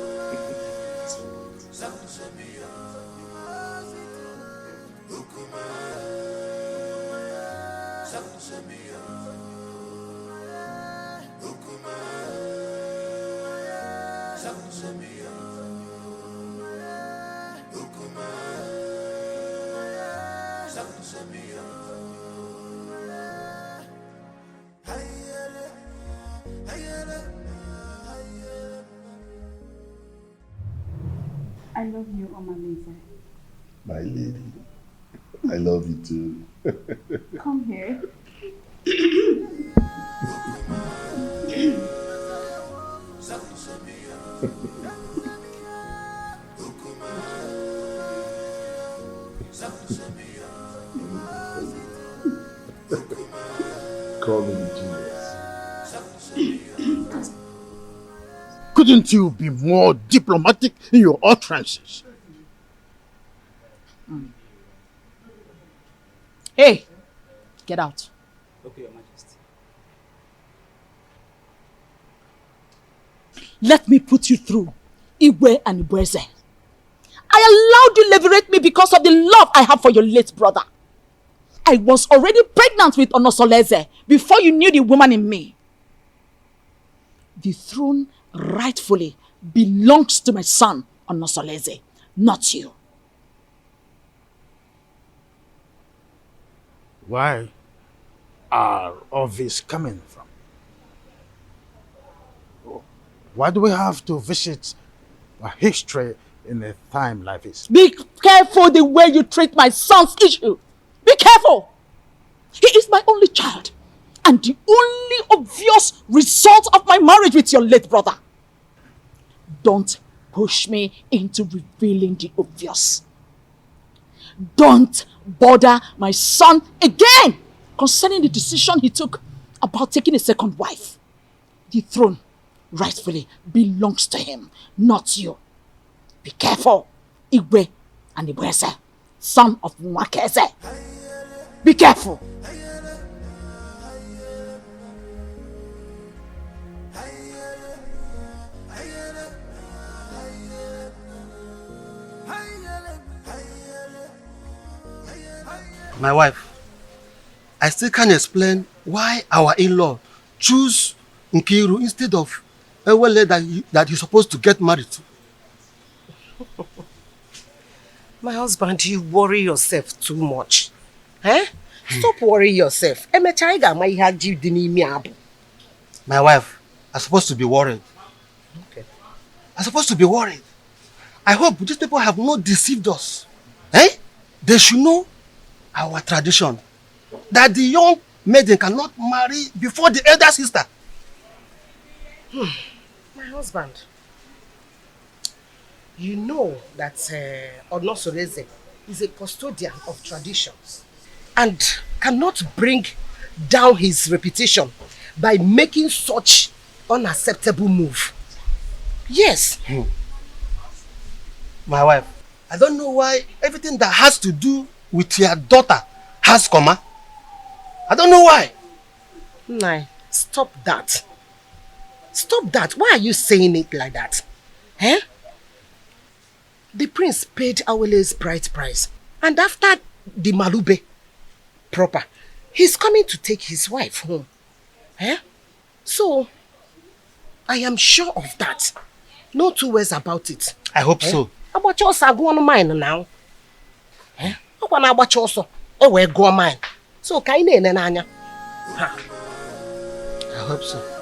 I love you, Omalinze. My lady, I love you too. Come here. Call me genius. Couldn't you be more diplomatic in your utterances? Hey, get out. Okay, Your Majesty. Let me put you through, Igwe and Ibweze. I allowed you liberate me because of the love I have for your late brother. I was already pregnant with Onosoleze before you knew the woman in me. The throne rightfully belongs to my son, Onosoleze, not you. Where are all this coming from? Why do we have to visit a history in a time like this? Be careful the way you treat my son's issue. Be careful. He is my only child and the only obvious result of my marriage with your late brother. Don't push me into revealing the obvious. Don't bother my son again concerning the decision he took about taking a second wife. The throne rightfully belongs to him, not you. Be careful, Igwe and Ibweze, son of Mwakeze. Be careful. My wife, I still can't explain why our in-law choose Nkiru instead of Ewele that he's supposed to get married to. My husband, you worry yourself too much. Eh? Stop worrying yourself. My wife, I'm supposed to be worried. Okay. I'm supposed to be worried. I hope these people have not deceived us. Eh? They should know our tradition. That the young maiden cannot marry before the elder sister. My husband, you know that Onosoreze is a custodian of traditions and cannot bring down his reputation by making such unacceptable move. Yes. My wife, I don't know why everything that has to do with your daughter has comma. I don't know why. Nai, stop that. Stop that. Why are you saying it like that? Eh? The prince paid Awele's bride price. And after the Malube proper, he's coming to take his wife home. Eh? So, I am sure of that. No two ways about it. I hope so. About your go on mine now. Eh? I want about your so. Oh, we're go on mine. So, kaine nanya. I hope so.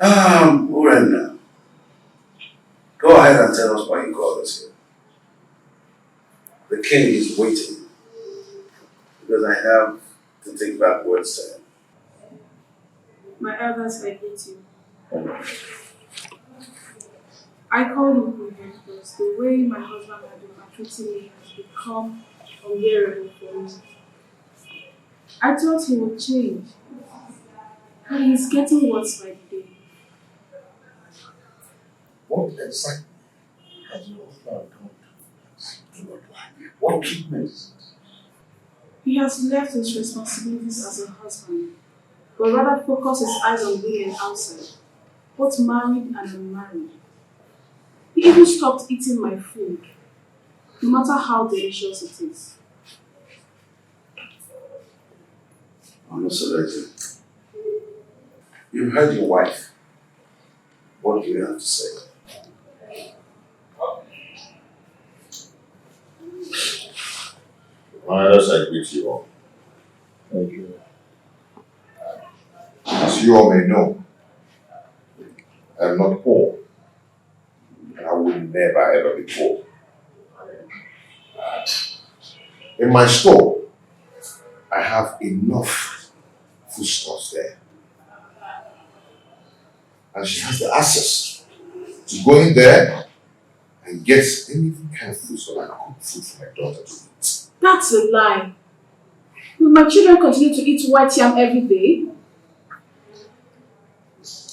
Urena, go ahead and tell us why you called us here. The king is waiting because I have to take back words to him. My elders, I hate you. I called him here because the way my husband had been treating me has become unbearable for me. I thought he would change, but he's getting worse by the day. What exactly has your husband done to your wife? What treatment is it? He has left his responsibilities as a husband, but rather focused his eyes on women outside, both married and unmarried. He even stopped eating my food, no matter how delicious it is. Onosoreze, you've heard your wife. What do you have to say? My elders, I greet you all. Thank you. As you all may know, I am not poor, and I will never ever be poor. In my store, I have enough foodstuffs there. And she has the access to go in there and get any kind of food so I cook food for my daughter to eat. That's a lie. Will my children continue to eat white yam every day?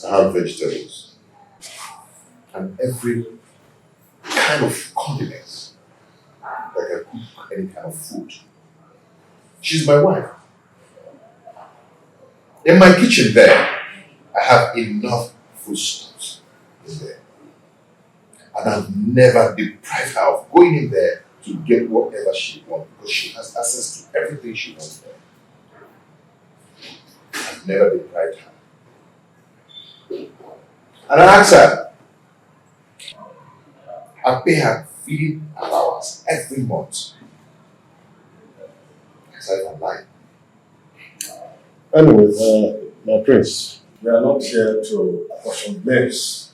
I have vegetables and every kind of condiments that can cook any kind of food. She's my wife. In my kitchen there, I have enough foodstuffs in there. And I've never deprived her of going in there to get whatever she wants because she has access to everything she wants there. I've never deprived her. And I ask her, I pay her feeding allowance every month. Aside from mine. Anyway, my prince, we are not here to apportion blames.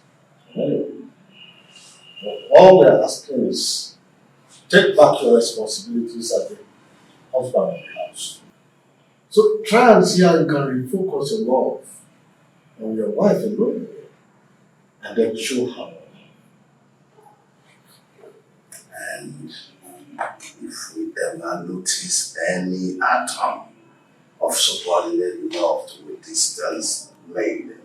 All we are asking is take back your responsibilities as the husband of the house. So try and see how you can refocus your love on your wife alone and then show her. And if we ever notice any atom of subordinate love to a distance maiden,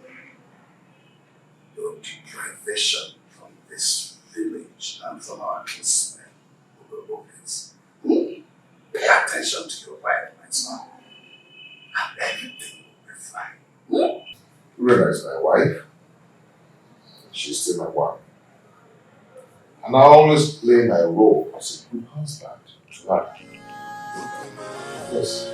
your deprivation from this village and from our kinsmen will be obvious. Pay attention to your wife, my son, and everything will be fine. Rena is my wife. She's still my wife. And I always play my role as a good husband to her. Yes.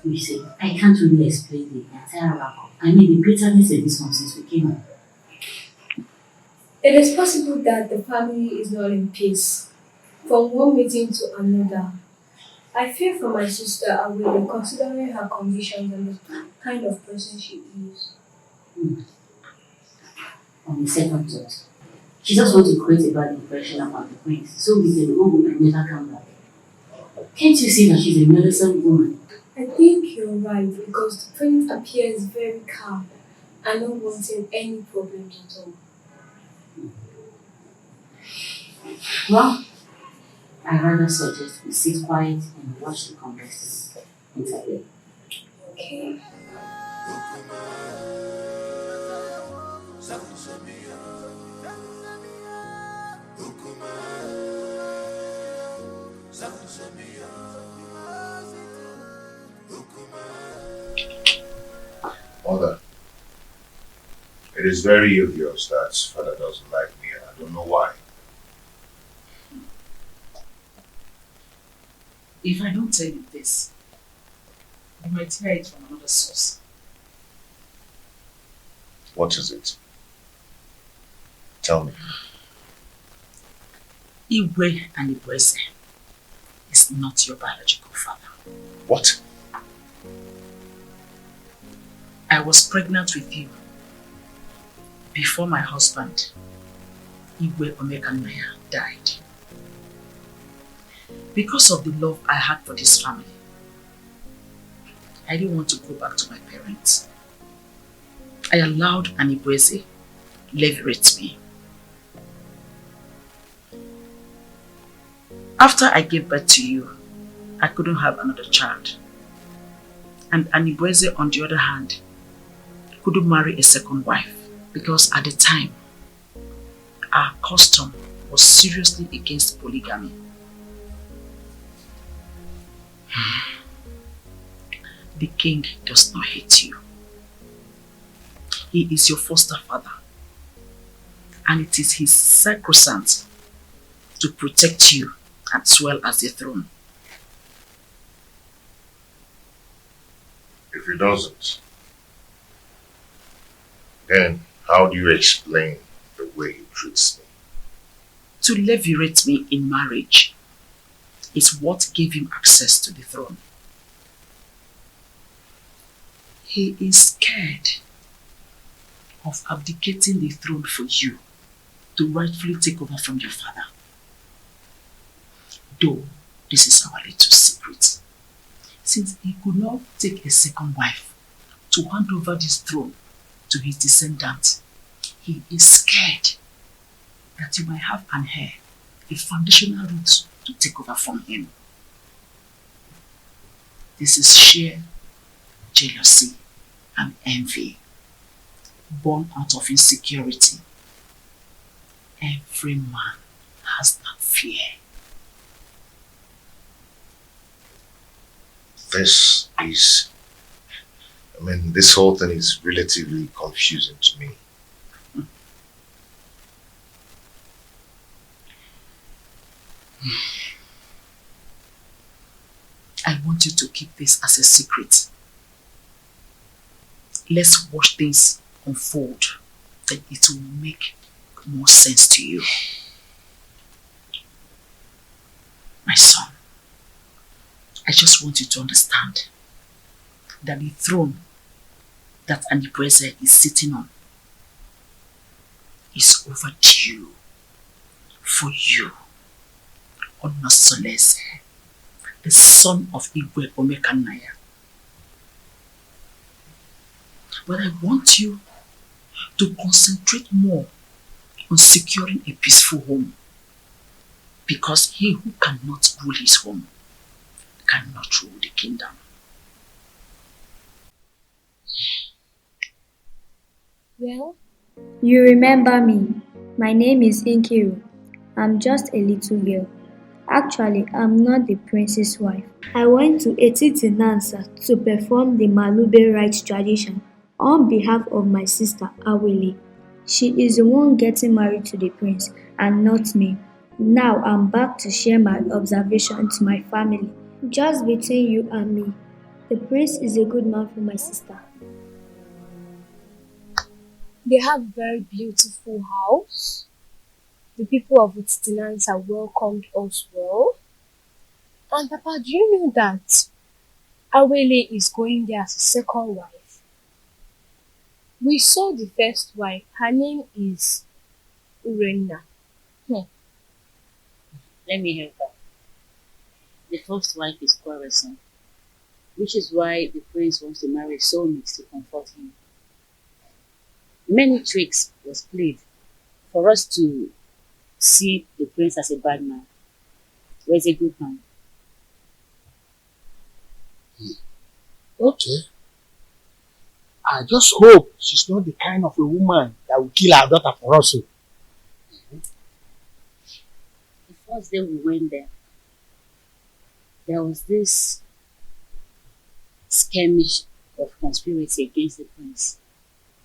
You see, I can't really explain the entire wrap-up. I mean, the bitterness in this one since we came up. It is possible that the family is not in peace. From one meeting to another, I fear for my sister and will be considering her conditions and the kind of person she is. On the second thought, she just wants to create a bad impression about the prince so we can go home and never come back. Can't you see that she's a meddlesome woman? I think you're right because the prince appears very calm and not wanting any problems at all. Well, I rather suggest we sit quiet and watch the contestants interview. Okay. Mother, it is very obvious that father doesn't like me and I don't know why. If I don't tell you this, you might hear it from another source. What is it? Tell me. Iwe and Ibueze is not your biological father. What? I was pregnant with you before my husband, Iwe Omekanaya, died. Because of the love I had for this family, I didn't want to go back to my parents. I allowed Anibueze leverage me. After I gave birth to you, I couldn't have another child. And Anibueze, on the other hand, couldn't marry a second wife because at the time, our custom was seriously against polygamy. The king does not hate you. He is your foster father, and it is his sacrosanct to protect you as well as the throne. If he doesn't, then how do you explain the way he treats me? To levirate me in marriage is what gave him access to the throne. He is scared of abdicating the throne for you to rightfully take over from your father. Though this is our little secret, since he could not take a second wife to hand over this throne to his descendants, he is scared that you might have an heir, a foundational root to take over from him. This is sheer jealousy and envy, born out of insecurity. Every man has that fear. This whole thing is relatively confusing to me. I want you to keep this as a secret. Let's watch things unfold, then it will make more sense to you. My son, I just want you to understand that the throne that Anibueze is sitting on is overdue for you, Onosolese, the son of Igwe Omekanaya. But I want you to concentrate more on securing a peaceful home, because he who cannot rule his home cannot rule the kingdom. Well, you remember me. My name is Inkiru. I'm just a little girl. Actually, I'm not the prince's wife. I went to Etitinansa to perform the Malube rites tradition on behalf of my sister Awele. She is the one getting married to the prince and not me. Now I'm back to share my observation to my family. Just between you and me, the prince is a good man for my sister. They have a very beautiful house. The people of Etitinansa welcomed us well. And Papa, do you know that Awele is going there as a second wife? We saw the first wife. Her name is Urenna. Let me help her. The first wife is quarrelsome, which is why the prince wants to marry a soulmate to comfort him. Many tricks was played for us to see the prince as a bad man, but he's a good man. Okay. I just hope she's not the kind of a woman that will kill her daughter for us. The first day we went there was this skirmish of conspiracy against the prince,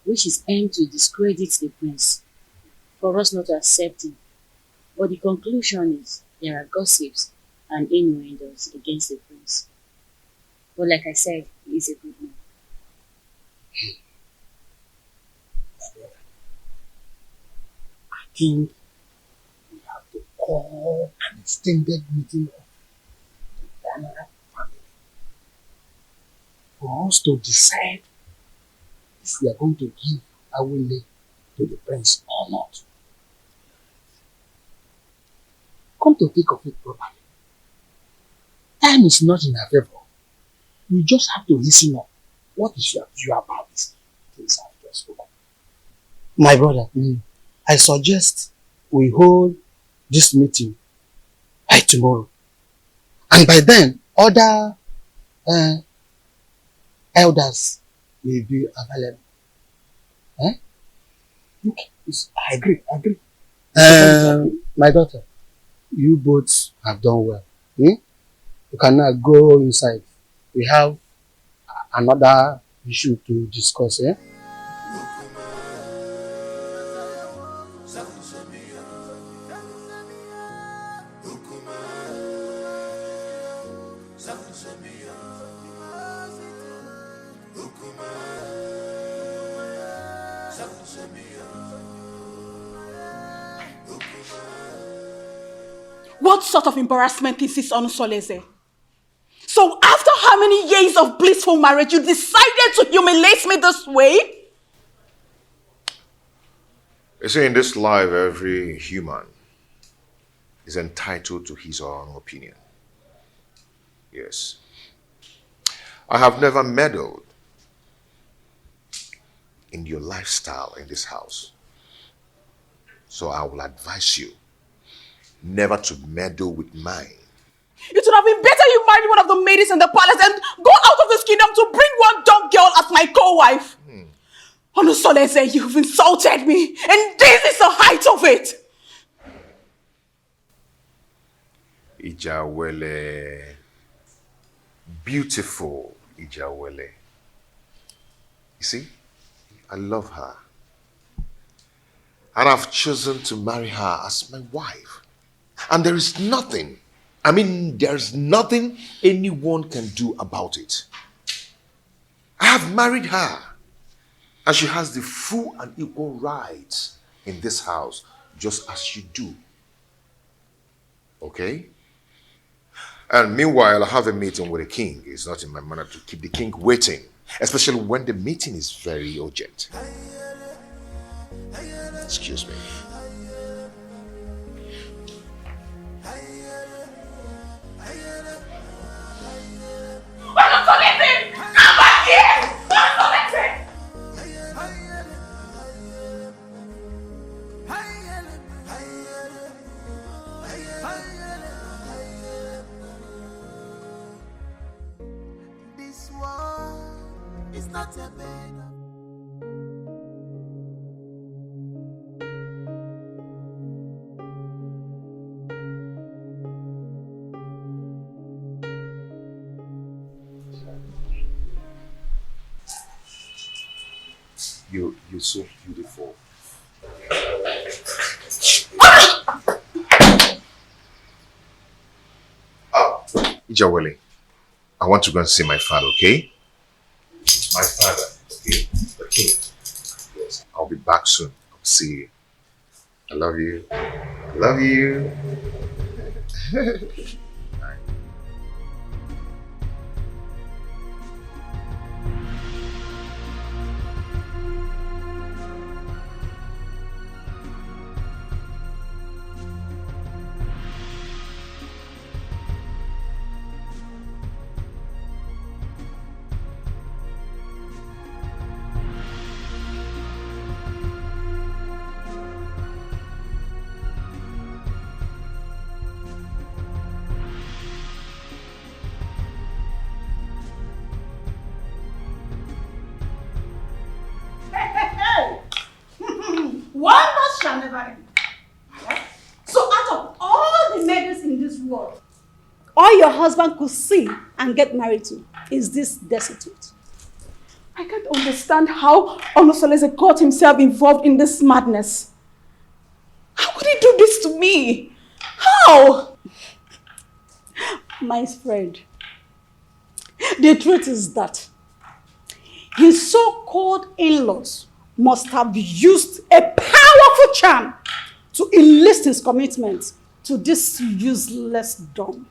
which is aimed to discredit the prince, for us not to accept him. But the conclusion is there are gossips and innuendos against the prince. But like I said, he is a good man. I think we have to call an extended meeting of the Dana family for us to decide if we are going to give Awele to the prince or not. Come to think of it properly, time is not in our favor. We just have to listen up. What is your view about these things I've just spoken? My brother, I suggest we hold this meeting by tomorrow. And by then, other elders will be available. Okay, I agree. My daughter, you both have done well. You can now go inside. We have another issue to discuss. What sort of embarrassment is this on Soleze? So after how many years of blissful marriage, you decided to humiliate me this way? You see, in this life, every human is entitled to his or her own opinion. Yes. I have never meddled in your lifestyle in this house. So I will advise you never to meddle with mine. It would have been better you married one of the ladies in the palace and go out of this kingdom to bring one dumb girl as my co-wife. Onusoleze, you've insulted me, and this is the height of it. Ijawele. Beautiful Ijawele. You see, I love her. And I've chosen to marry her as my wife. And there is nothing, there's nothing anyone can do about it. I have married her. And she has the full and equal rights in this house, just as you do. Okay? And meanwhile, I have a meeting with the king. It's not in my manner to keep the king waiting, especially when the meeting is very urgent. Excuse me. Come back here! This war is not a bed. You're so beautiful. Ijawele, I want to go and see my father, okay? My father, okay? The king. Yes. I'll be back soon. I'll see you. I love you. I love you. Wonders shall never end. Yeah? So out of all the maidens in this world, all your husband could see and get married to is this destitute. I can't understand how Onosolese got himself involved in this madness. How could he do this to me? How? My friend, the truth is that his so-called in-laws must have used a powerful charm to enlist his commitment to this useless dumb.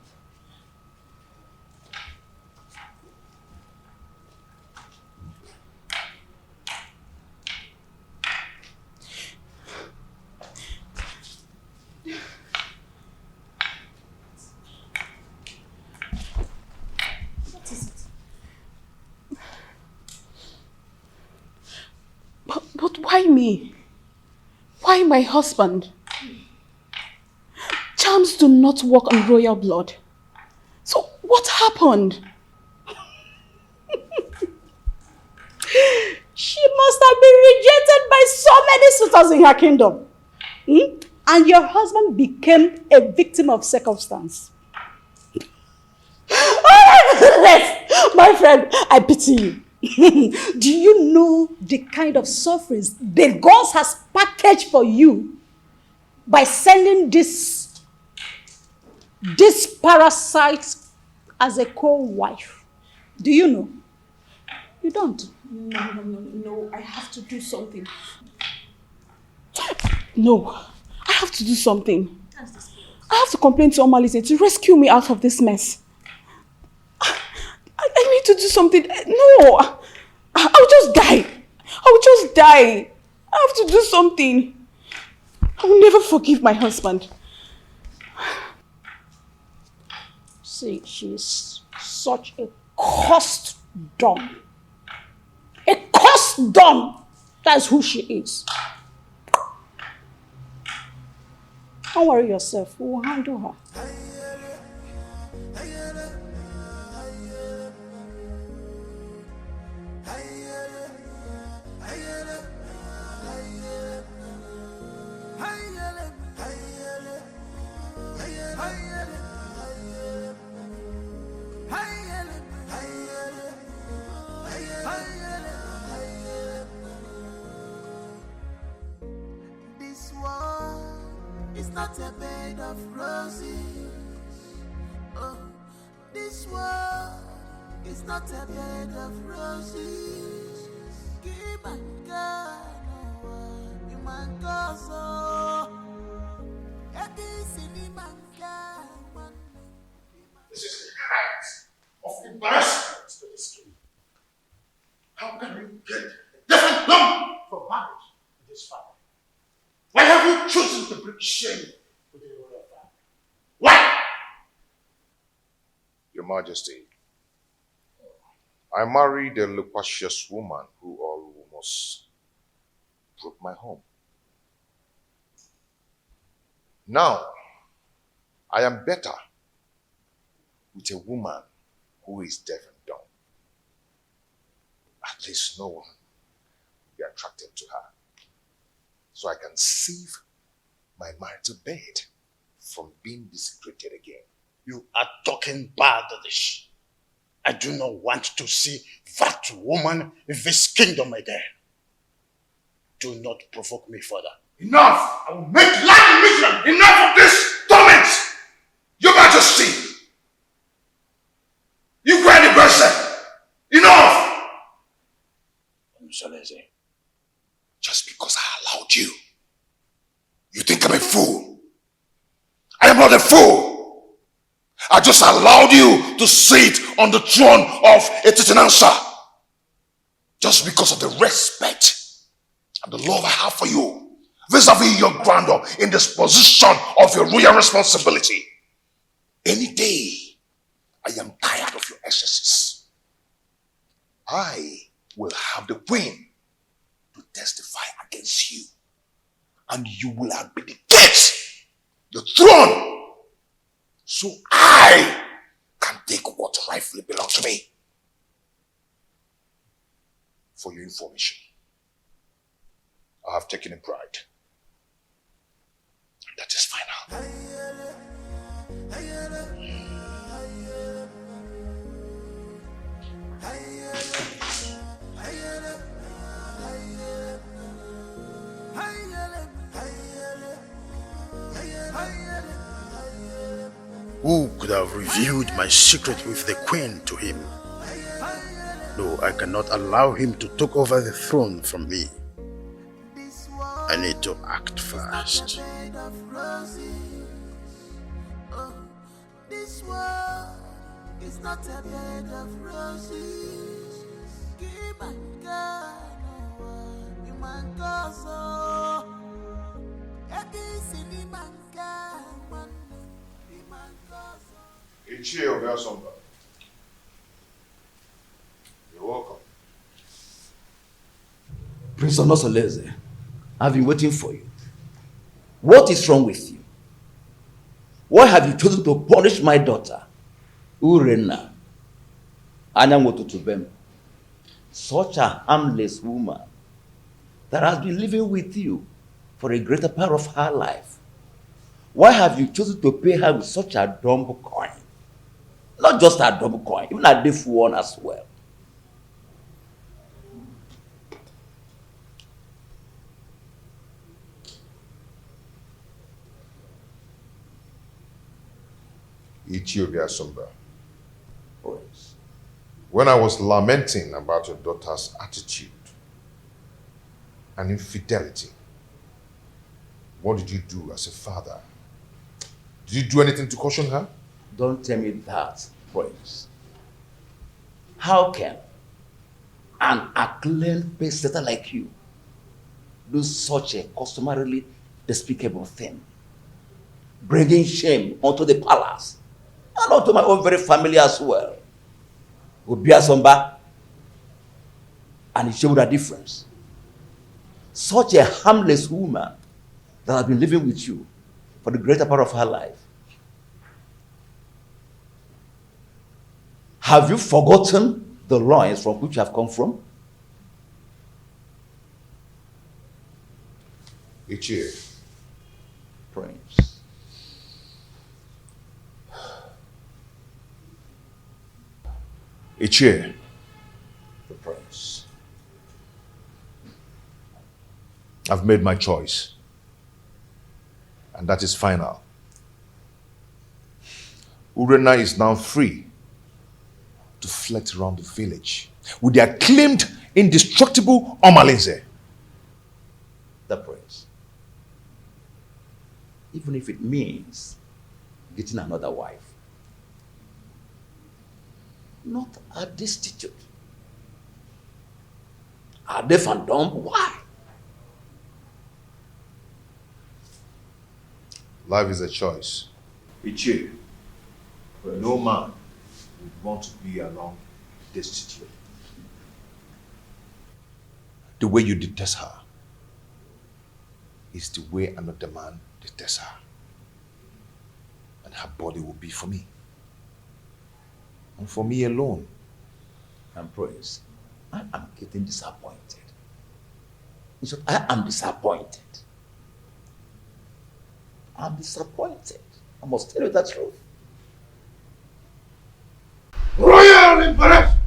But why me? Why my husband? Charms do not work on royal blood. So what happened? She must have been rejected by so many suitors in her kingdom. And your husband became a victim of circumstance. My friend, I pity you. Do you know the kind of sufferings the gods has packaged for you by sending this parasite as a co-wife? Do you know? You don't. No, I have to do something. No, I have to do something. I have to complain to Omalise to rescue me out of this mess. I need to do something. No, I'll just die. I'll just die. I have to do something. I will never forgive my husband. See, she's such a cursed dumb. A cursed dumb. That's who she is. Don't worry yourself. We will handle her. This world is not a bed of roses. Oh, this world is not a bed of roses. Give my God, you my God, This is the height of embarrassment to this king. How can you get a different number for marriage in this family? Why have you chosen to bring shame to the royal family? Why? Your Majesty, I married a loquacious woman who almost broke my home. Now, I am better with a woman who is deaf and dumb. At least no one will be attracted to her. So I can save my marital bed from being desecrated again. You are talking baddish. I do not want to see that woman in this kingdom again. Do not provoke me further. Enough! I will make life miserable! Enough of this torment! Your Majesty! You cry the person! Enough! Excellency. Just because I allowed you, you think I'm a fool? I am not a fool! I just allowed you to sit on the throne of Etitinansa just because of the respect and the love I have for you vis-a-vis your grandeur in this position of your royal responsibility. Any day, I am tired of your excesses. I will have the queen to testify against you, and you will abdicate the throne so I can take what rightfully belongs to me. For your information, I have taken a bride. That is final. Who could have revealed my secret with the queen to him? No, I cannot allow him to take over the throne from me. I need to act fast. This world is not a bed of roses. Keep and Ichie Obiasomba. You're welcome. Prince Onosoleze, I've been waiting for you. What is wrong with you? Why have you chosen to punish my daughter, Urena Anyangotutubem, such a harmless woman that has been living with you for a greater part of her life? Why have you chosen to pay her with such a dumb coin? Not just a dumb coin, even a deaf one as well. Ichie Obiasomba. When I was lamenting about your daughter's attitude and infidelity, what did you do as a father? Did you do anything to caution her? Don't tell me that, Prince. How can an acclaimed pace-setter like you do such a customarily despicable thing? Bringing shame onto the palace and onto my own very family as well. Obiasomba, and it showed a difference. Such a harmless woman that has been living with you for the greater part of her life. Have you forgotten the lines from which you have come from? Ichie. Prince. Ichie. The prince. I've made my choice. And that is final. Urena is now free to flit around the village with the acclaimed, indestructible Omalinze. The prince. Even if it means getting another wife. Not a destitute. A deaf and dumb? Why? Life is a choice. Ichie, no man would want to be alone destitute. The way you detest her is the way another man detests her. And her body will be for me. And for me alone. And Prince, I am getting disappointed. In short, I am disappointed. I'm disappointed. I must tell you the truth. Royal embarrassment!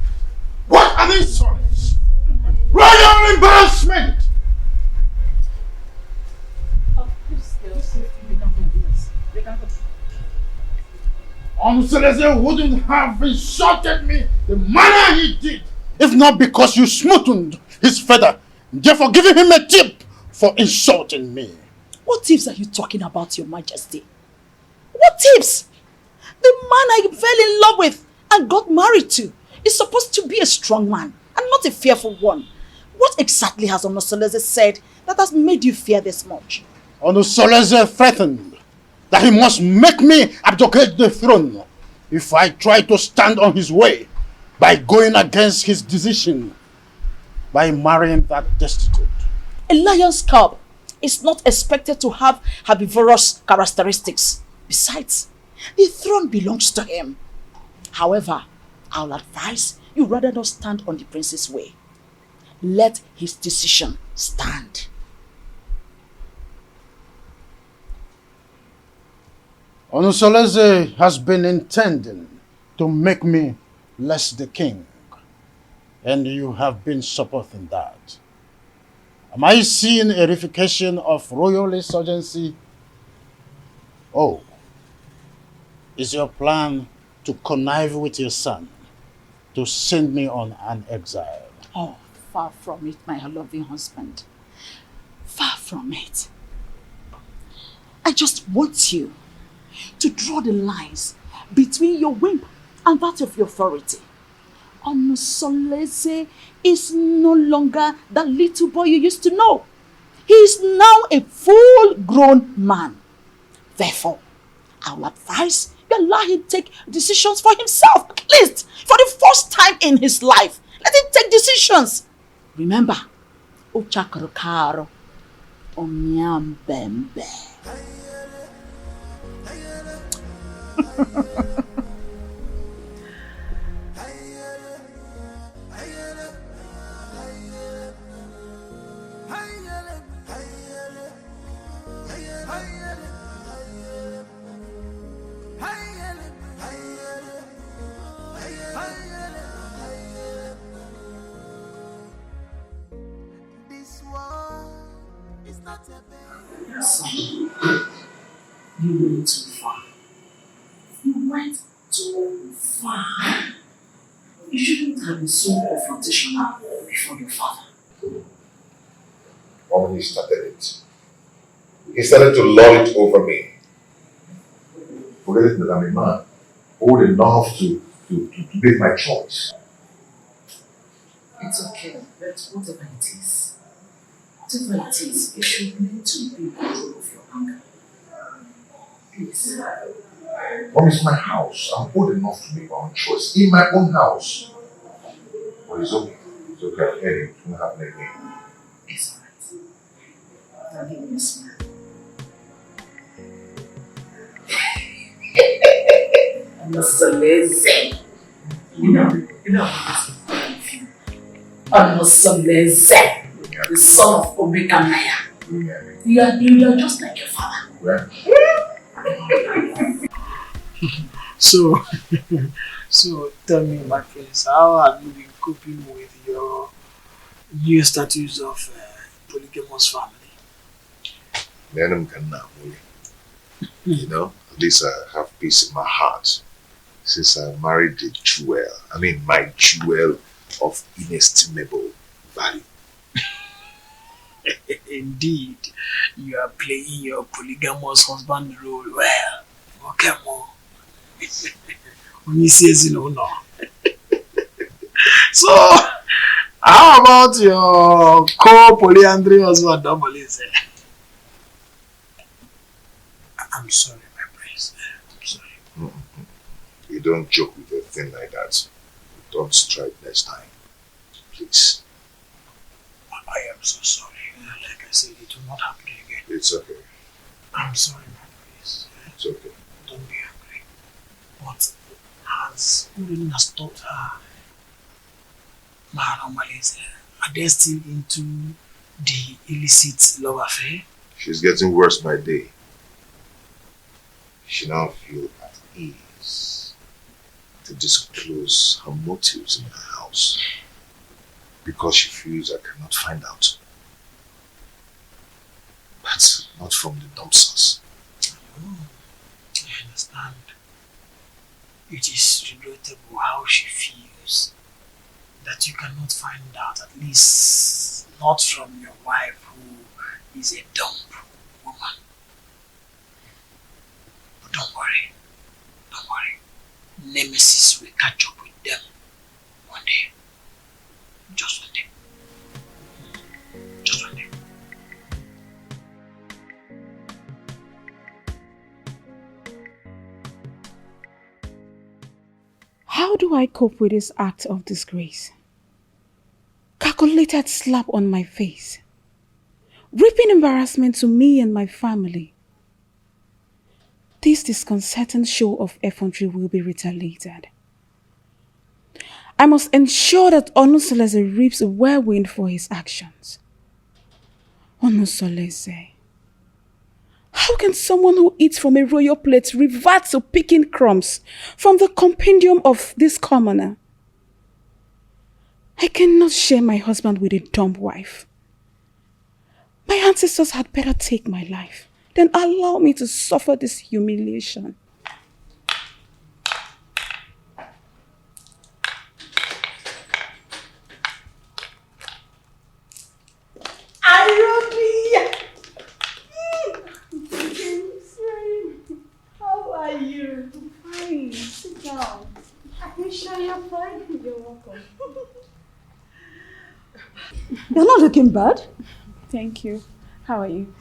What an insolence! Royal embarrassment! Onseleze wouldn't have insulted me the manner he did if not because you smoothened his feather, therefore giving him a tip for insulting me. What tips are you talking about, Your Majesty? What tips? The man I fell in love with and got married to is supposed to be a strong man and not a fearful one. What exactly has Onosoleze said that has made you fear this much? Onosoleze threatened that he must make me abdicate the throne if I try to stand on his way by going against his decision by marrying that destitute. A lion's cub is not expected to have herbivorous characteristics. Besides, the throne belongs to him. However, I'll advise you rather not stand on the prince's way. Let his decision stand. Onosoleze has been intending to make me less the king, and you have been supporting that. Am I seeing a reification of royal insurgency? Oh, is your plan to connive with your son to send me on an exile? Oh, far from it, my loving husband. Far from it. I just want you to draw the lines between your whim and that of your authority. Onosoleze is no longer the little boy you used to know. He is now a full-grown man. Therefore, I will advise you allow him take decisions for himself, at least for the first time in his life. Let him take decisions. Remember, Uchakarokaro, Omyambembe. You went too far. You went too far. You shouldn't have been so confrontational before your father. When he started it, he started to lord it over me. Forgetting that I'm a man, old enough to make my choice. It's okay, but whatever it is, you should learn to be in control of your anger. Please. Mom, it's my house. I'm old enough to make my own choice in my own house. But it's okay. It's okay. I'm hearing it won't happen again. It's alright. Now give me a smile. Onosoleze. You know, Onosoleze. The son of Obekanaya. You are just like your father. So tell me, my friends, how have you been coping with your new status of polygamous family? You know, at least I have peace in my heart since I married the jewel. I mean, my jewel of inestimable value. Indeed, you are playing your polygamous husband role well. Okay, Mo. When he says no. So, how about your co-polyandry husband, Domolize? I'm sorry, my prince. I'm sorry. You don't joke with a thing like that. Don't strike next time. Please. I am so sorry. Like I said, it will not happen again. It's okay. I'm sorry, my prince. It's okay. Don't be angry. But has Urena stopped her Maharamalese? Are they still into the illicit love affair? She's getting worse by day. She now feels at ease to disclose her motives in her house because she feels I cannot find out. But not from the dumpsters. I understand. It is regrettable how she feels that you cannot find out, at least not from your wife who is a dumb woman. But don't worry. Don't worry. Nemesis will catch up with them one day. Just one day. Just one day. How do I cope with this act of disgrace? Calculated slap on my face. Reaping embarrassment to me and my family. This disconcerting show of effrontery will be retaliated. I must ensure that Onusolese reaps a whirlwind for his actions. Onusolese. How can someone who eats from a royal plate revert to picking crumbs from the compendium of this commoner? I cannot share my husband with a dumb wife. My ancestors had better take my life than allow me to suffer this humiliation. How are you? I'm fine. Sit down. Are you sure you're fine? You're welcome. You're not looking bad. Thank you. How are you?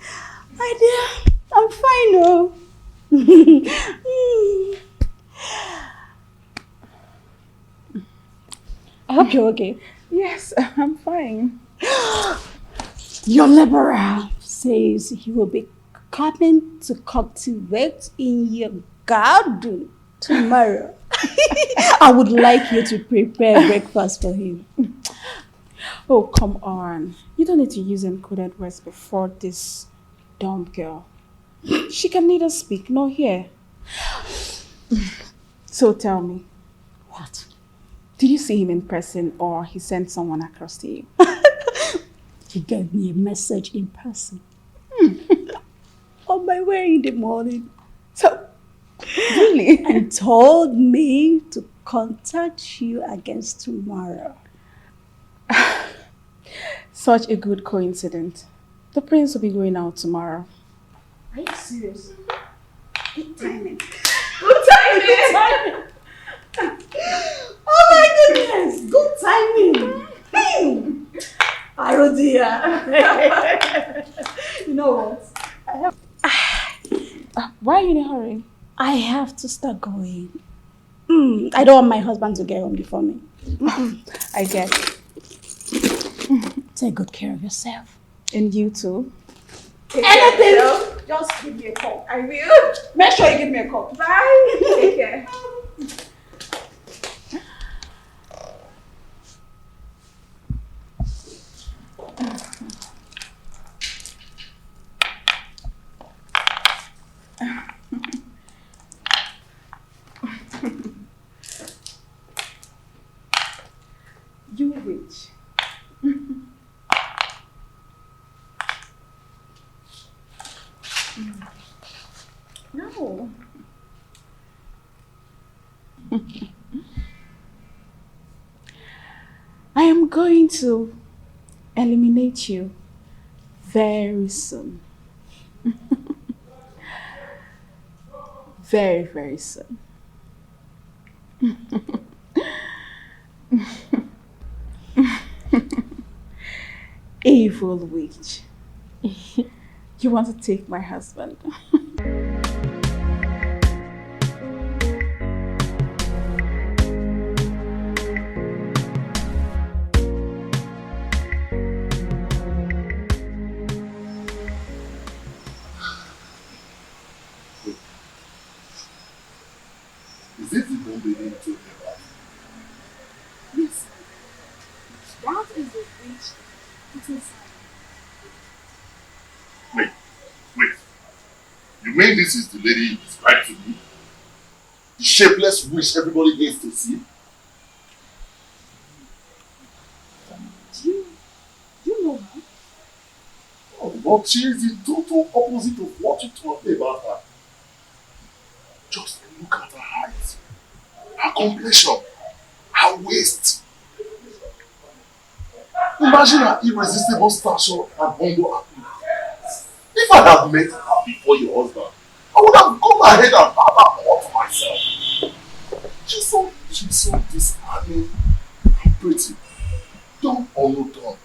My dear, I'm fine, oh. I hope you're okay. Yes, I'm fine. Your liberal says he will be coming to cultivate in your garden tomorrow. I would like you to prepare breakfast for him. Oh, come on. You don't need to use encoded words before this dumb girl. She can neither speak nor hear. So tell me. What? Did you see him in person or he sent someone across to you? He gave me a message in person. On my way in the morning. So, really? And told me to contact you against tomorrow. Such a good coincidence. The prince will be going out tomorrow. Are you serious? Good timing. Good timing! Oh my goodness! Good timing! Oh dear. You know what? I have. Why are you in a hurry? I have to start going. I don't want my husband to get home before me. I get it. Take good care of yourself. And you too. Anything? Just give me a call. I will. Make sure you give me a call. Bye. Take care. You rich. No. I am going to eliminate you very soon. Very, very soon. Evil witch. You want to take my husband? Is it the one baby you told me about? Yes. That is the witch. It is. Wait. You mean this is the lady you described to me? The shapeless witch everybody hates to see? Do you know her? Oh, but she is the total opposite of what you told me about her. Just look at her eyes. complexion, her waist. Imagine her irresistible stature and humble appearance. If I had met her before your husband, I would have gone ahead and have her all to myself. She's so disarming and pretty. Dumb or no dumb.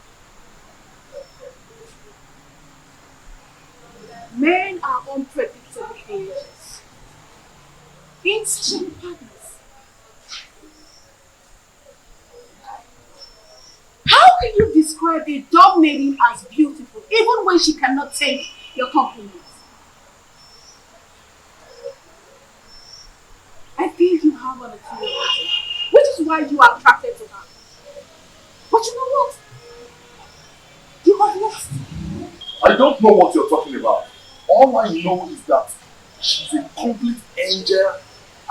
Men are unpredictable creatures. Instant partners. How can you describe a dumb maiden as beautiful, even when she cannot take your compliments? I feel you have an inferiority, which is why you are attracted to her. But you know what? You have lost. I don't know what you're talking about. All I know is that she's a complete angel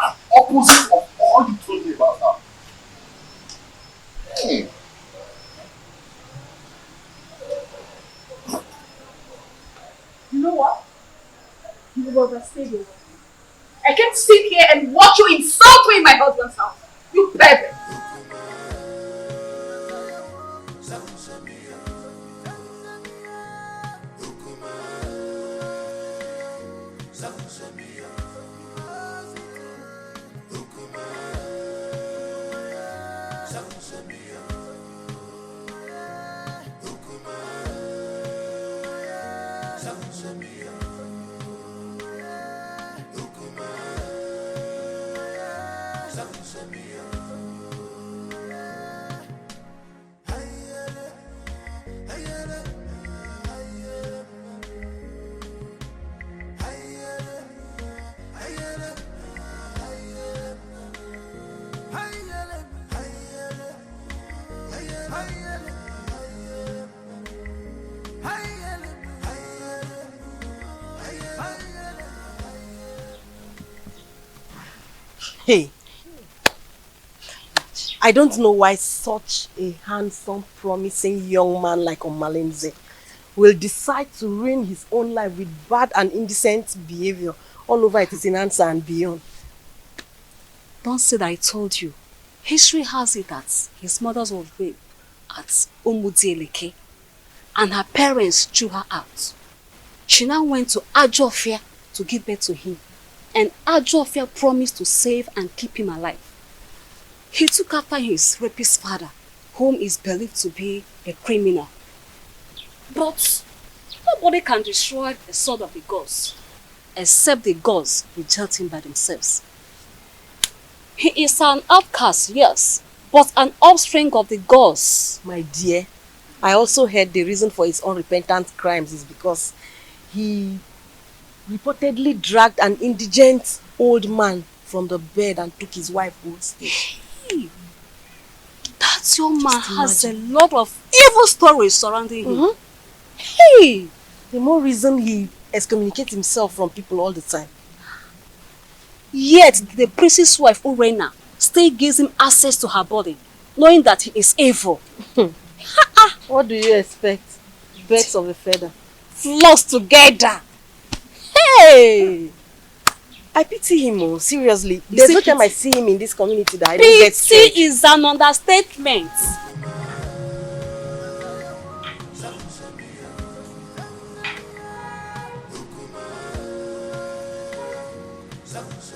and opposite of all you told me about her. Hey. You know what? You will overstay your welcome. I can't sit here and watch you insult me in my husband's house. You pervert. Hey, I don't know why such a handsome, promising young man like Omalinze will decide to ruin his own life with bad and indecent behavior all over Etisinansa and beyond. Don't say that I told you. History has it that his mother was raped at Umudieleke and her parents threw her out. She now went to Ajofia to give birth to him, and Ajofia promised to save and keep him alive. He took after his rapist father, whom is believed to be a criminal. But nobody can destroy the sword of the gods, except the gods reject him by themselves. He is an outcast, yes, but an offspring of the gods. My dear, I also heard the reason for his unrepentant crimes is because he reportedly dragged an indigent old man from the bed and took his wife hostage. Hey, that young man has a lot of evil stories surrounding him. Hey, the more reason he excommunicates himself from people all the time. Yet the priest's wife, Urena, still gives him access to her body, knowing that he is evil. What do you expect? Birds of a feather. Flocks together. Hey! I pity him, oh, seriously. There's no time I see him in this community that I don't get scared. Pity is an understatement.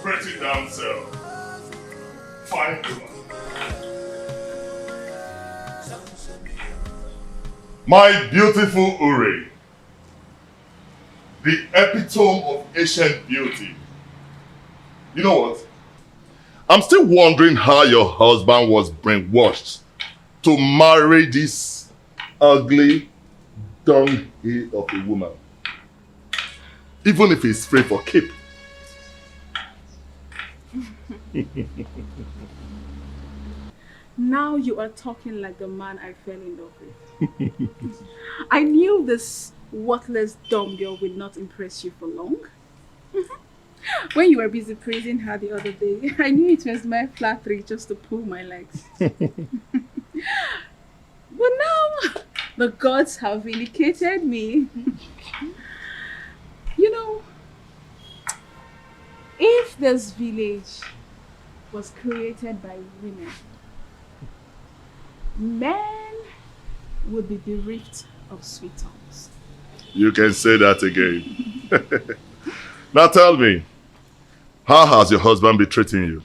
Pretty damsel. Fine woman. My beautiful Uri, the epitome of ancient beauty. You know what? I'm still wondering how your husband was brainwashed to marry this ugly dunghill of a woman. Even if he's free for keep. Now you are talking like the man I fell in love with. I knew this worthless dumb girl would not impress you for long. When you were busy praising her the other day, I knew it was my flattery just to pull my legs. But now, the gods have vindicated me. You know, if this village was created by women. Men would be bereft of sweet tongues. You can say that again. Now tell me, how has your husband been treating you?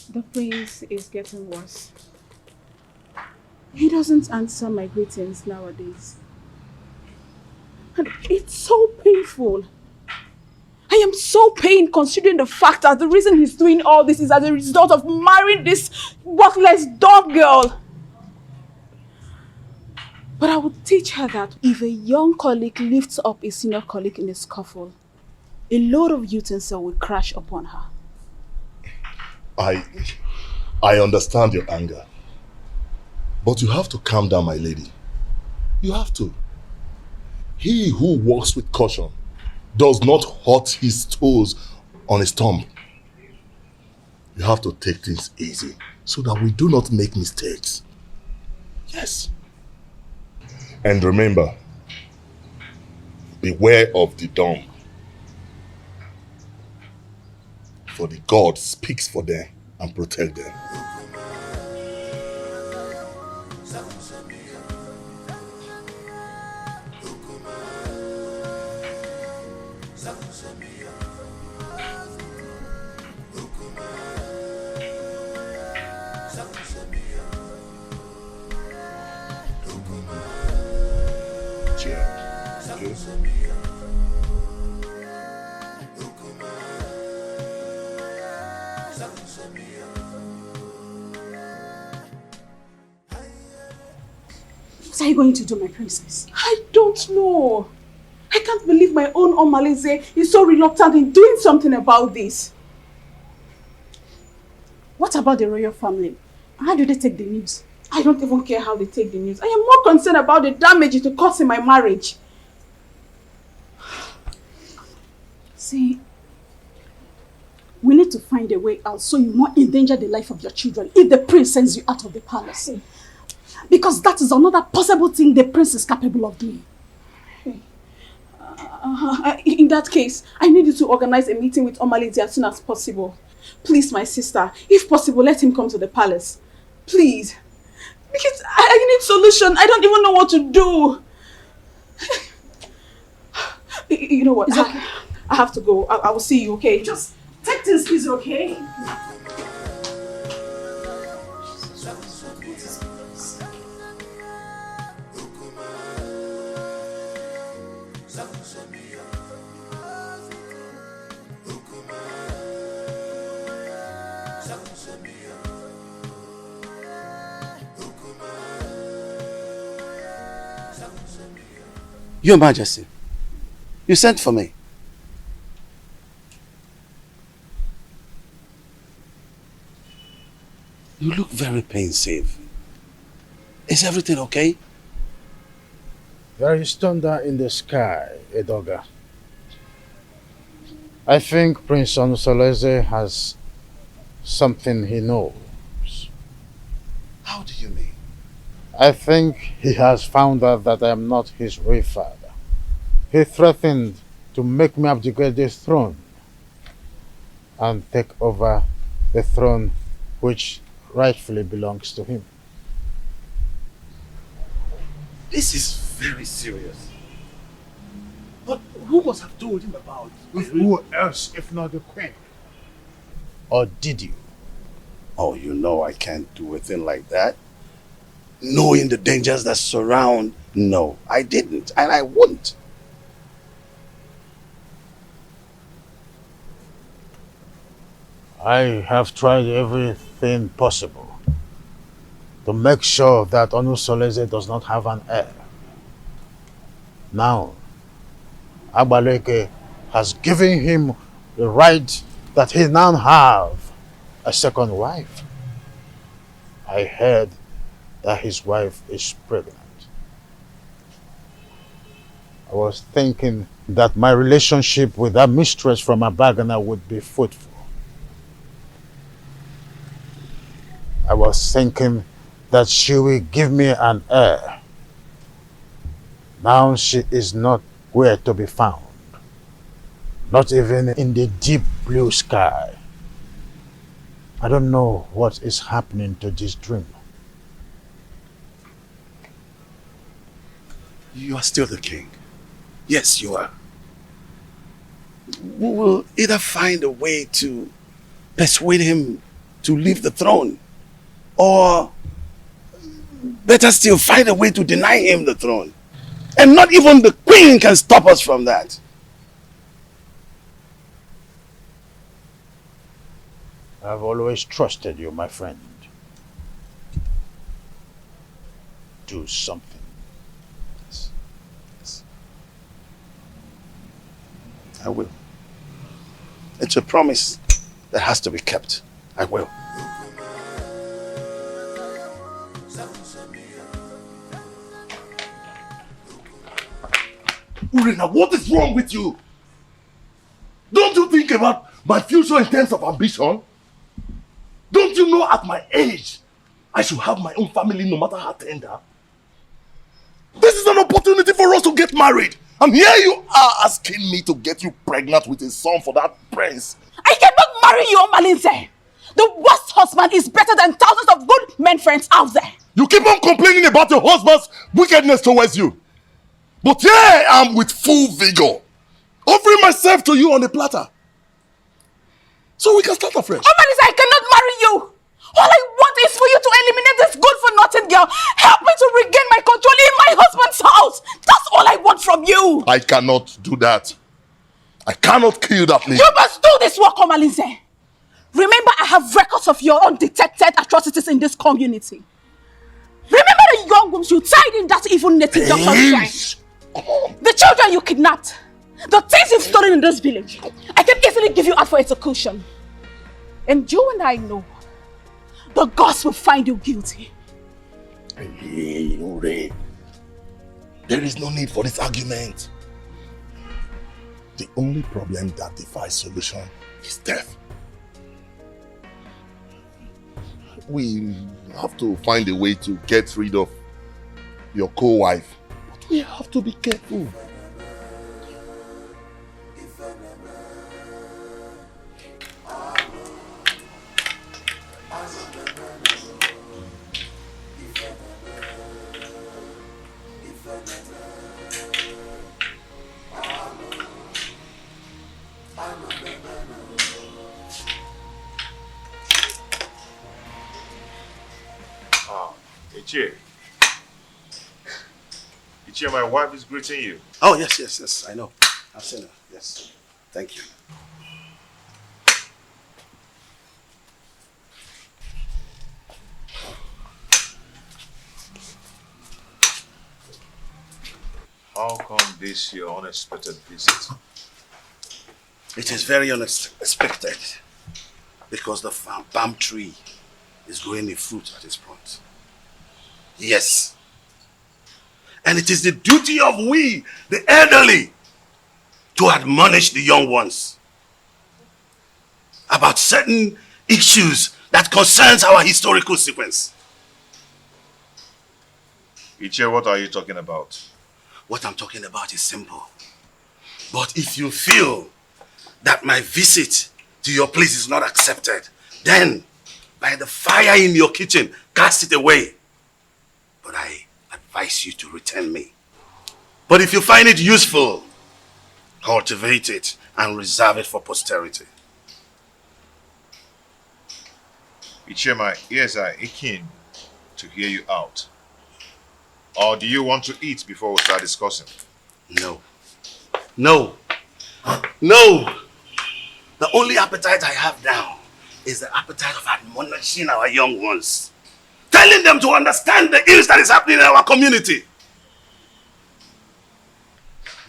The prince is getting worse. He doesn't answer my greetings nowadays. And it's so painful. I am so pained considering the fact that the reason he's doing all this is as a result of marrying this worthless dog girl. But I would teach her that if a young colleague lifts up a senior colleague in a scuffle, a load of utensil will crash upon her. I understand your anger. But you have to calm down, my lady. You have to. He who walks with caution does not hurt his toes on his thumb. You have to take things easy so that we do not make mistakes. Yes. And remember, beware of the dumb. For the God speaks for them and protect them. What are you going to do, my princess? I don't know. I can't believe my own Omalize is so reluctant in doing something about this. What about the royal family? How do they take the news? I don't even care how they take the news. I am more concerned about the damage it will cause in my marriage. See, we need to find a way out so you won't endanger the life of your children if the prince sends you out of the palace. Because that is another possible thing the prince is capable of doing. In that case, I need you to organize a meeting with Omalize as soon as possible. Please, my sister, if possible, let him come to the palace. Please. Because I need solution. I don't even know what to do. You know what? I have to go. I will see you, okay? Just take things easy, okay? Your Majesty, you sent for me. You look very pensive. Is everything okay? There is thunder in the sky, Edoga. I think Prince Onusoleze has something he knows. How do you mean? I think he has found out that I am not his real father. He threatened to make me abdicate the throne and take over the throne which rightfully belongs to him. This is very serious. But who must have told him about it? Who else if not the queen? Or did you? Oh, you know I can't do a thing like that. Knowing the dangers that surround, no, I didn't, and I wouldn't. I have tried everything possible to make sure that Onusoleze does not have an heir. Now, Agbaleke has given him the right that he now have a second wife. I heard that his wife is pregnant. I was thinking that my relationship with that mistress from Abagana would be fruitful. I was thinking that she will give me an heir. Now she is not where to be found. Not even in the deep blue sky. I don't know what is happening to this dream. You are still the king. Yes, you are. We will either find a way to persuade him to leave the throne, or better still, find a way to deny him the throne. And not even the queen can stop us from that. I've always trusted you, my friend. Do something. Yes. I will. It's a promise that has to be kept. I will. Urena, what is wrong with you? Don't you think about my future in terms of ambition? Don't you know at my age, I should have my own family no matter how tender? This is an opportunity for us to get married. And here you are asking me to get you pregnant with a son for that prince. I cannot marry you, Omalinze. The worst husband is better than thousands of good men friends out there. You keep on complaining about your husband's wickedness towards you. But here I am with full vigor, offering myself to you on a platter. So we can start afresh. Omalinze, I cannot marry you. All I want is for you to eliminate this good-for-nothing girl. Help me to regain my control in my husband's house. That's all I want from you. I cannot do that. I cannot kill that lady. You must do this work, Omalinze. Remember, I have records of your undetected atrocities in this community. Remember the young wombs you tied in that evil native doctor's shrine. The children you kidnapped. The things you've stolen in this village. I can easily give you out for execution. And you and I know the gods will find you guilty. Hey, Ure. There is no need for this argument. The only problem that defies solution is death. We have to find a way to get rid of your co-wife. But we have to be careful. Ichie, my wife is greeting you. Oh, yes, I know. I've seen her, yes. Thank you. How come this your unexpected visit? It is very unexpected because the palm tree is growing a fruit at its front. Yes. And it is the duty of we, the elderly, to admonish the young ones about certain issues that concerns our historical sequence. Ichie, what are you talking about? What I'm talking about is simple. But if you feel that my visit to your place is not accepted, then by the fire in your kitchen, cast it away. But I advise you to return me. But if you find it useful, cultivate it and reserve it for posterity. Ichie, my ears are aching to hear you out. Or do you want to eat before we start discussing? No. No. No. The only appetite I have now is the appetite of admonishing our young ones. Telling them to understand the ills that is happening in our community.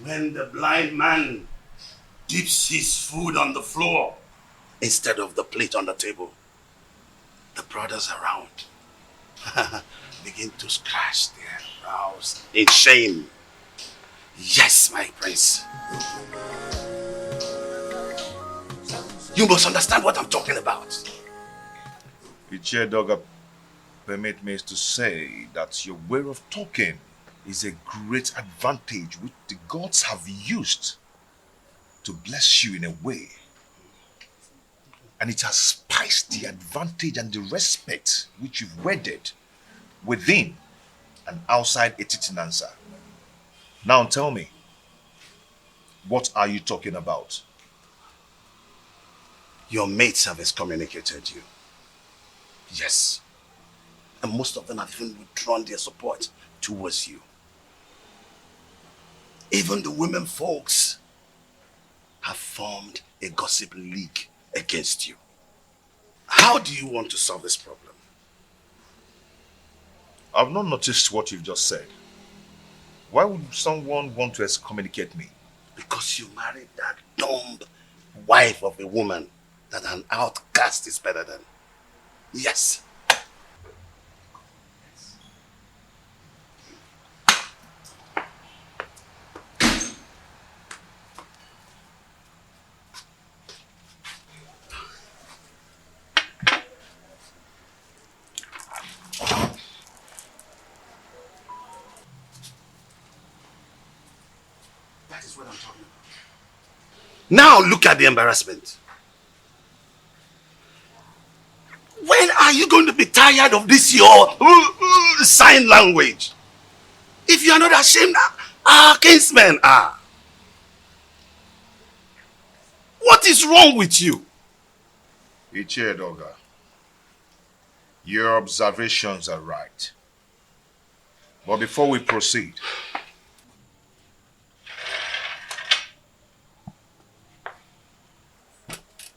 When the blind man dips his food on the floor instead of the plate on the table, the brothers around begin to scratch their brows in shame. Yes, my prince. You must understand what I'm talking about. Ichie permit me to say that your way of talking is a great advantage which the gods have used to bless you in a way. And it has spiced the advantage and the respect which you've wedded within and outside Etitinansa. Now tell me, what are you talking about? Your mates have excommunicated you. Yes. And most of them have even withdrawn their support towards you. Even the women folks have formed a gossip league against you. How do you want to solve this problem? I've not noticed what you've just said. Why would someone want to excommunicate me? Because you married that dumb wife of a woman that an outcast is better than. Yes. That is what I'm talking about. Now look at the embarrassment. When are you going to be tired of this your sign language? If you are not ashamed, our kinsmen are. What is wrong with you? Ichie Doga, your observations are right. But before we proceed,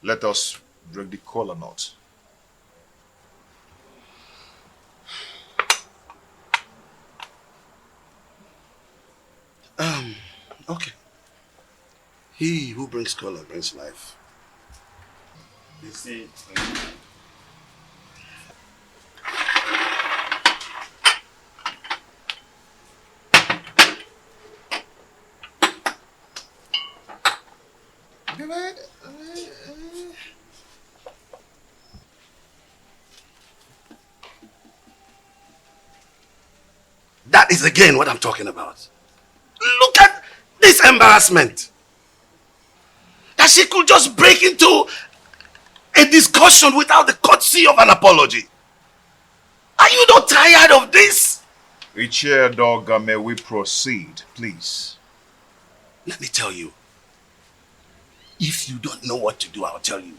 let us break the kola knot. Okay. He who brings color brings life. You see. That is again what I'm talking about. Look at this embarrassment. That she could just break into a discussion without the courtesy of an apology. Are you not tired of this? Ichie Doga, may we proceed, please? Let me tell you. If you don't know what to do, I'll tell you.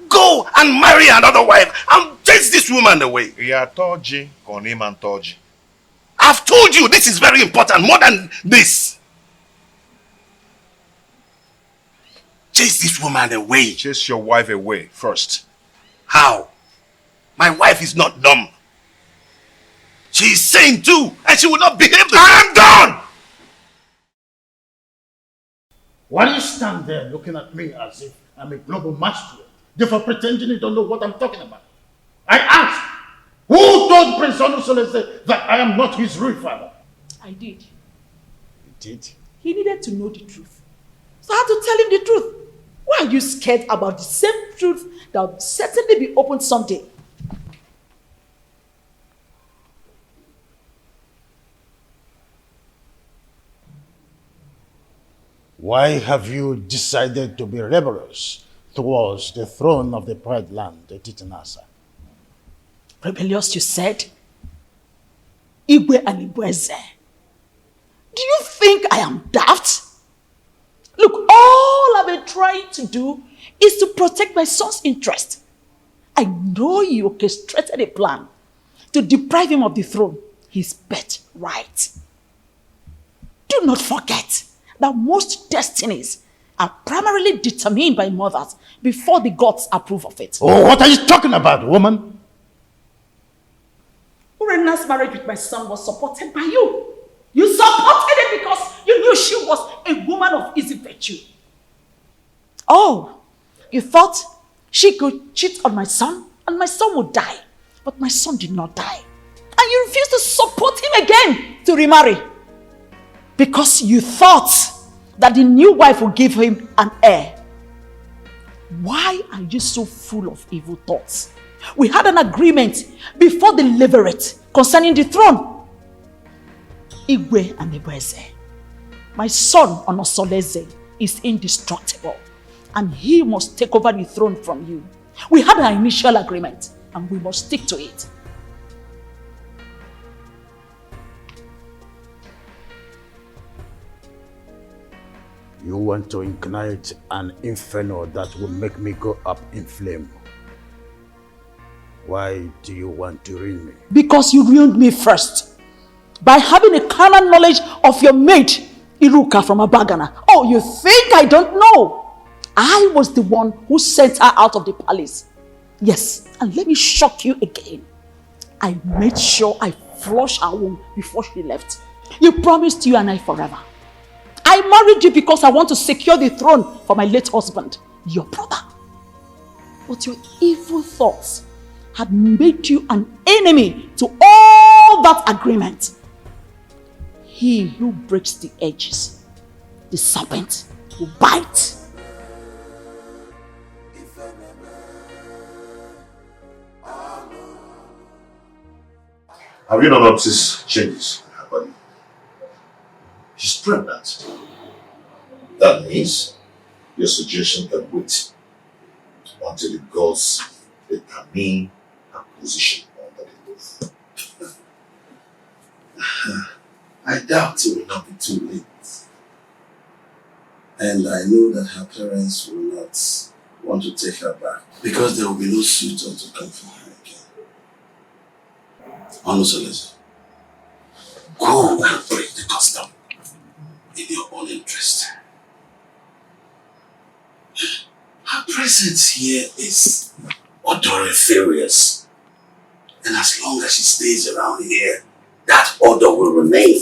Go and marry another wife and chase this woman away. I've told you this is very important, more than this. Chase this woman away. Chase your wife away first. How? My wife is not dumb. She is sane too, and she will not behave the I'm done! Why do you stand there looking at me as if I'm a global master, therefore pretending you don't know what I'm talking about? I asked, who told Prince Onusolese that I am not his real father? I did. You did? He needed to know the truth. So I had to tell him the truth. Why are you scared about the same truth that will certainly be opened someday? Why have you decided to be rebellious towards the throne of the Pride Land, Etitinasa? Rebellious, you said? Igwe and Ibweze. Do you think I am daft? Look, all I've been trying to do is to protect my son's interest. I know you orchestrated a plan to deprive him of the throne, his birthright. Do not forget that most destinies are primarily determined by mothers before the gods approve of it. Oh, what are you talking about, woman? Urena's marriage with my son was supported by you. You supported it because you knew she was a woman of easy virtue. Oh, you thought she could cheat on my son and my son would die. But my son did not die. And you refused to support him again to remarry. Because you thought that the new wife would give him an heir. Why are you so full of evil thoughts? We had an agreement before the levirate concerning the throne. Igwe and Ebeze, my son Onosoleze is indestructible and he must take over the throne from you. We had our initial agreement and we must stick to it. You want to ignite an inferno that will make me go up in flame. Why do you want to ruin me? Because you ruined me first. By having a carnal knowledge of your mate, Iruka from Abagana. Oh, you think I don't know? I was the one who sent her out of the palace. Yes, and let me shock you again. I made sure I flushed her womb before she left. You promised you and I forever. I married you because I want to secure the throne for my late husband, your brother. But your evil thoughts had made you an enemy to all that agreement. He who breaks the edges, the serpent will bite. Have you not noticed changes in her body? She's pregnant. That means your suggestion can wait until the gods determine her position under the roof. I doubt it will not be too late. And I know that her parents will not want to take her back because there will be no suitor to come for her again. Onosoleze, go and break the custom in your own interest. Her presence here is odoriferous. And as long as she stays around here, that odor will remain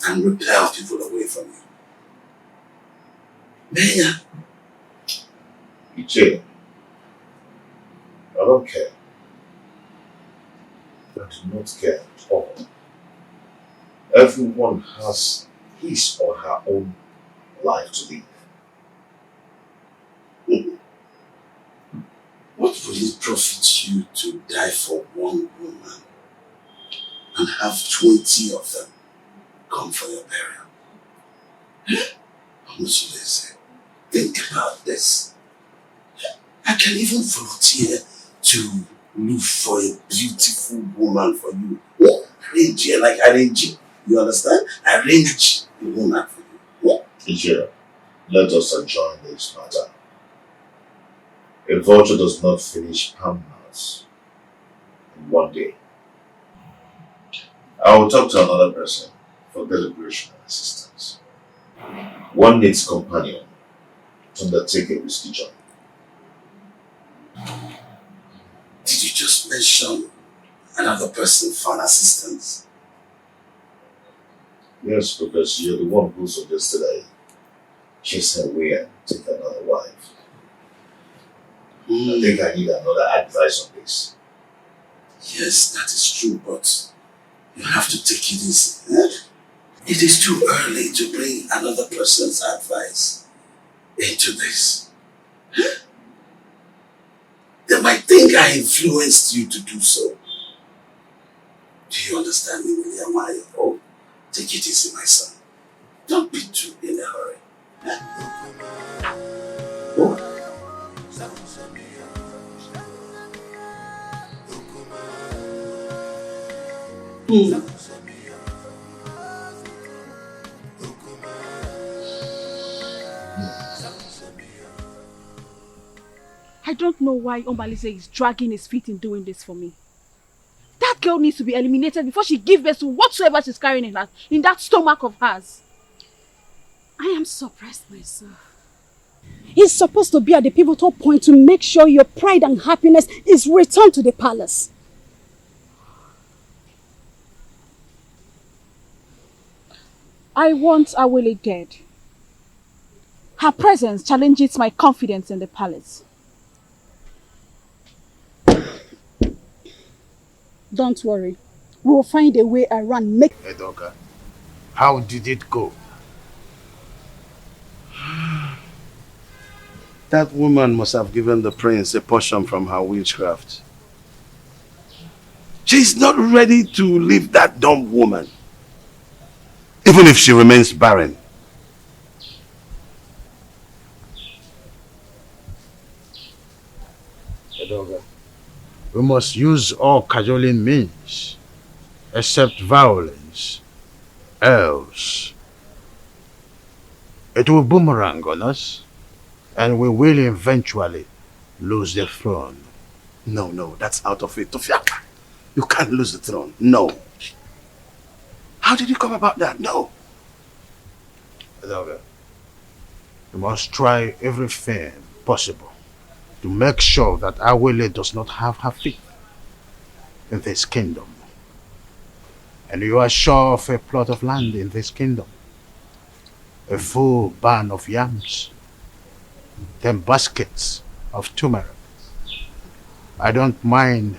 and repel people away from you. Benya. Iche, I don't care. I do not care at all. Everyone has his or her own life to live. What will it profit you to die for one woman and have 20 of them come for your burial? Onosoleze, think about this. I can even volunteer to look for a beautiful woman for you. Arrange here like arrange. You understand? Arrange the woman for you. Teacher, let us adjourn this matter. A vulture does not finish palm-nuts in one day. I will talk to another person for deliberation and assistance. One needs companion to undertake a risky journey. Did you just mention another person for an assistance? Yes, because you're the one who suggested I chase her away and take another wife. I think I need another advice on this. Yes, that is true, but you have to take it easy. It is too early to bring another person's advice into this. They might think I influenced you to do so. Do you understand me, William? Oh, take it easy, my son. Don't be too in a hurry. Oh. I don't know why Omalize is dragging his feet in doing this for me. That girl needs to be eliminated before she gives birth to whatsoever she's carrying in that stomach of hers. I am surprised myself. He's supposed to be at the pivotal point to make sure your pride and happiness is returned to the palace. I want Awele dead. Her presence challenges my confidence in the palace. Don't worry. We will find a way around. Hey, Doka. How did it go? That woman must have given the prince a portion from her witchcraft. She's not ready to leave that dumb woman, even if she remains barren. Edoga, we must use all cajoling means, except violence. Else, it will boomerang on us, and we will eventually lose the throne. No, that's out of it. Tofiaka, you can't lose the throne. No. How did you come about that? No. Edoga, we must try everything possible to make sure that Awele does not have her feet in this kingdom. And you are sure of a plot of land in this kingdom, a full barn of yams, 10 baskets of turmeric. I don't mind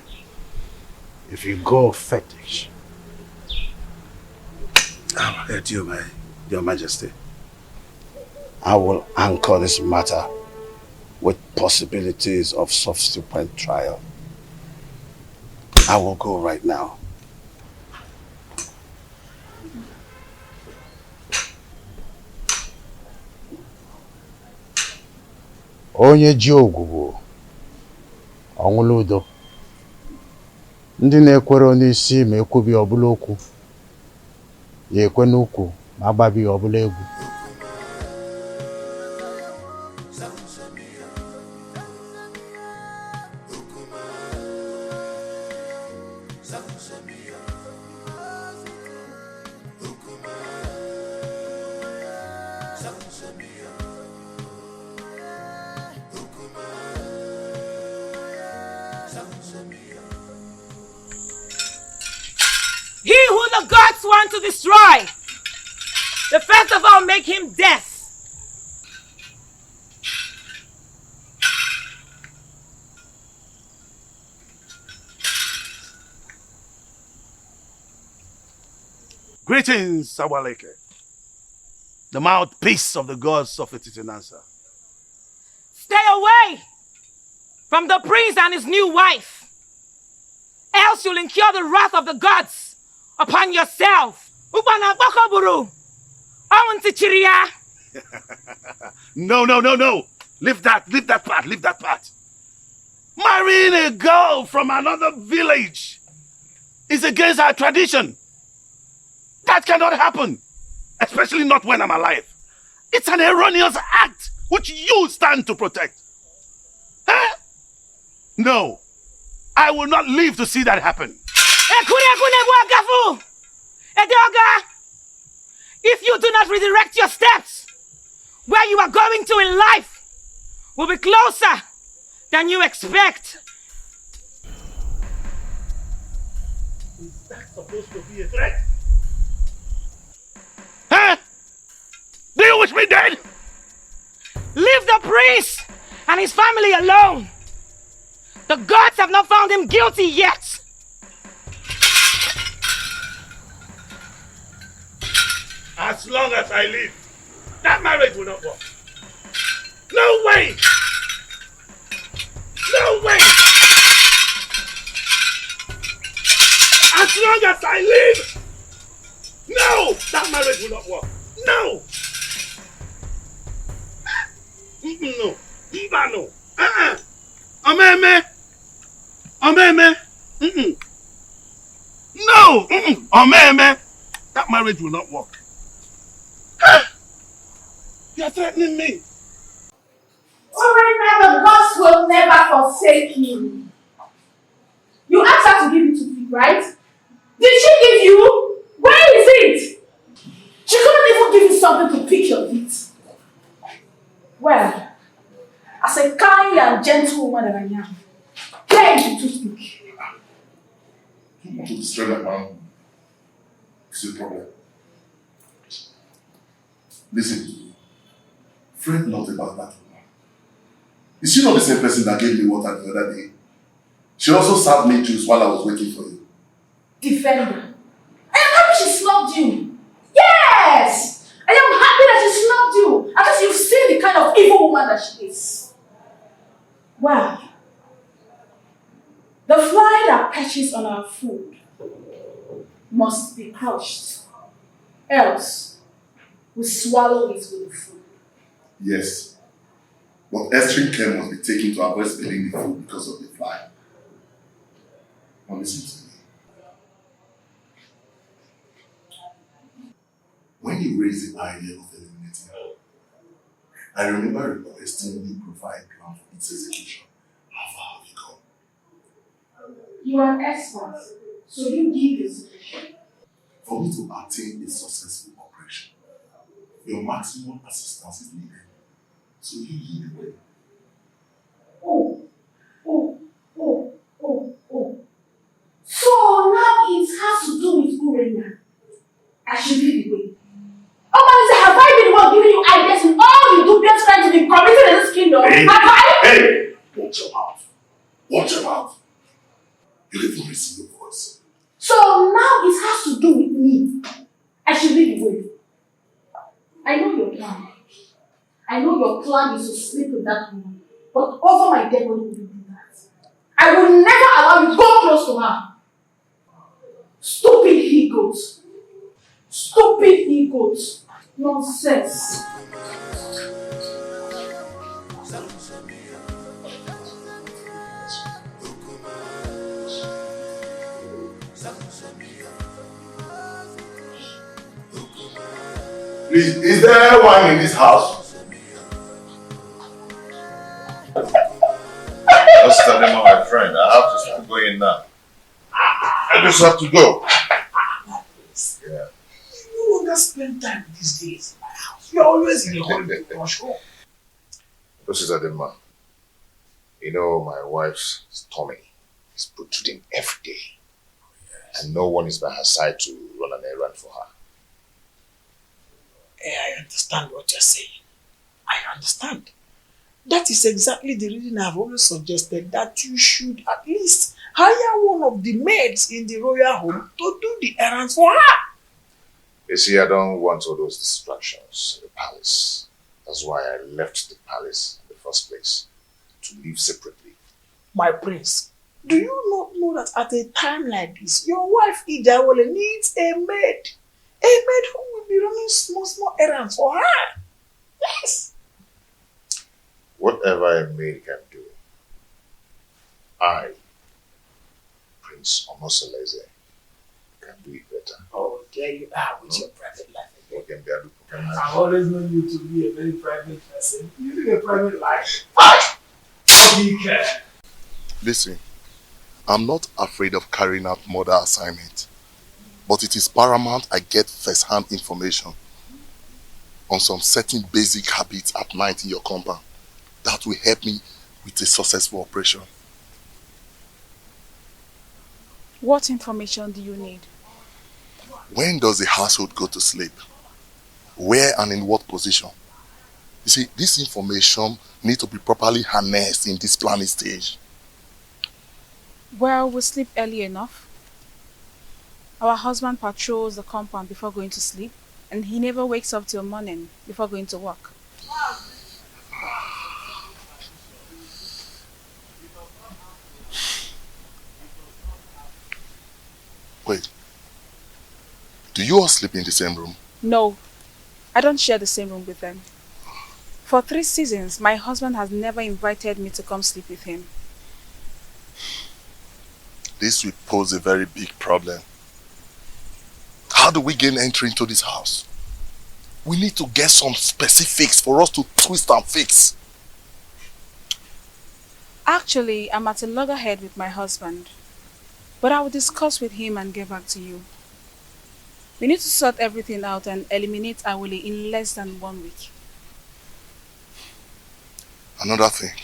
if you go fetish. I'll head you, Your Majesty. I will anchor this matter with possibilities of subsequent trial. I will go right now. Onye ji ogwugwu ọnwụla udo. Ndị na-ekwere n'isi ma ekwubi ọbụla okwu, ya ekwe n'ukwu ma agbabi ọbụla egwu. He who the gods want to destroy, the first of all make him death. Greetings, Sawaleke, the mouthpiece of the gods of Etitinansa. Stay away from the prince and his new wife, else you'll incur the wrath of the gods upon yourself. No. Leave that part. Marrying a girl from another village is against our tradition. That cannot happen, especially not when I'm alive. It's an erroneous act which you stand to protect. Huh? No, I will not live to see that happen. If you do not redirect your steps, where you are going to in life will be closer than you expect. Is that supposed to be a threat? Huh? Do you wish me dead? Leave the prince and his family alone. The gods have not found him guilty yet. As long as I live, that marriage will not work. No way! No way! As long as I live, no! That marriage will not work. No! No. No. Omeme! No! Omeme! That marriage will not work. You are threatening me. Alright, now the gods will never forsake you. You asked her to give you 2 feet, right? Did she give you? Where is it? She couldn't even give you something to pick your feet. Well, as a kind and gentle woman that I am, where is the toothpick? You want to destroy that man? It's a problem. Listen, fret not about that woman. Is she not the same person that gave me water the other day? She also served me juice while I was waiting for you. Defender. I am happy she snubbed you. Yeah! Yes. I am happy that she snubbed you. At least you've seen the kind of evil woman that she is. Well, the fly that perches on our food must be crushed. Else, we swallow it with the food. Yes. But extreme care must be taken to avoid spilling the food because of the fly. Now listen to me. When you raised the idea of eliminating her, I remember requesting you provide a plan for its execution. How far have you gone? You are an expert, so you give the solution. For me to attain a successful operation, your maximum assistance is needed. So you lead the way. Oh. So now it has to do with Urena. I should lead the way. Oh, have I been the one giving you ideas in all the dubious crimes to be committed in this kingdom? Have I? Hey! Watch your mouth. Watch your mouth. You didn't raise your voice. So now it has to do with me. I should lead the way. I know your plan. I know your plan is to sleep with that woman. But over my dead body, will you do that? I will never allow you to go close to her. Stupid he-goat. Stupid he-goat. Nonsense. Please, is there wine in this house? Just tell them, my friend, I have to start going now. I just have to go. Yeah. You no longer spend time these days in my house. You're always in the holiday rush home. This is Adema. You know, my wife's tummy is protruding every day. And no one is by her side to run an errand for her. I understand what you're saying. I understand. That is exactly the reason I've always suggested that you should at least hire one of the maids in the royal home to do the errands for her. You see, I don't want all those distractions in the palace. That's why I left the palace in the first place, to live separately. My prince, do you not know that at a time like this, your wife Idawole needs a maid? A maid who will be running small errands for her. Yes. Whatever a maid can do, I, Prince Omosoleze, can do it better. Oh, there you are with your private life again. Okay. I've always known you to be a very private person. You live a private life. Be careful. Listen, I'm not afraid of carrying out murder assignment, but it is paramount I get first-hand information on some certain basic habits at night in your compound. That will help me with a successful operation. What information do you need? When does the household go to sleep? Where and in what position? You see, this information needs to be properly harnessed in this planning stage. Well, we sleep early enough. Our husband patrols the compound before going to sleep, and he never wakes up till morning before going to work. Wait, do you all sleep in the same room? No, I don't share the same room with them. For 3 seasons, my husband has never invited me to come sleep with him. This will pose a very big problem. How do we gain entry into this house? We need to get some specifics for us to twist and fix. Actually, I'm at a loggerhead with my husband. But I will discuss with him and get back to you. We need to sort everything out and eliminate Awole in less than 1 week. Another thing.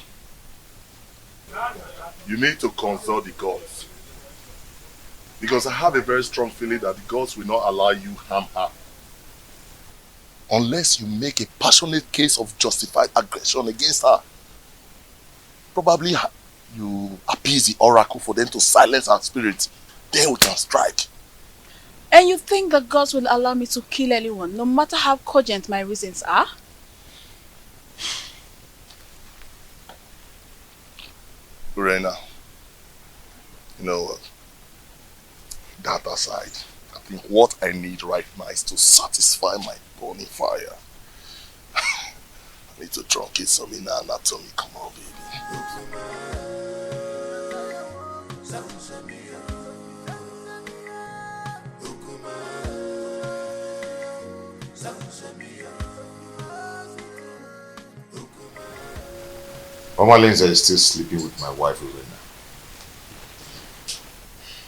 You need to consult the gods. Because I have a very strong feeling that the gods will not allow you harm her. Unless you make a passionate case of justified aggression against her. Probably you appease the oracle for them to silence her spirit. Then we can strike. And you think the gods will allow me to kill anyone, no matter how cogent my reasons are? Urena, you know what? That aside, I think what I need right now is to satisfy my burning fire. I need to truncate some inner anatomy. Come on, baby. Mama Lindsay is still sleeping with my wife, Urena.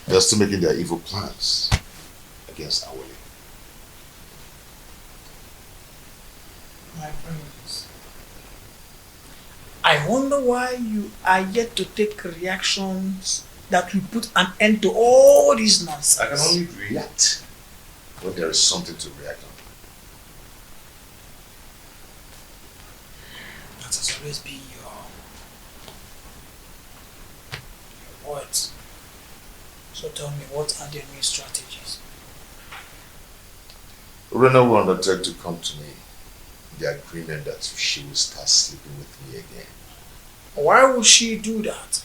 They're still making their evil plans against Awele. My friends, I wonder why you are yet to take reactions that will put an end to all this nonsense. I can only react when there is something to react on. That has always been your words. So tell me, what are the new strategies? Urena will undertake to come to me. The agreement that she will start sleeping with me again. Why would she do that?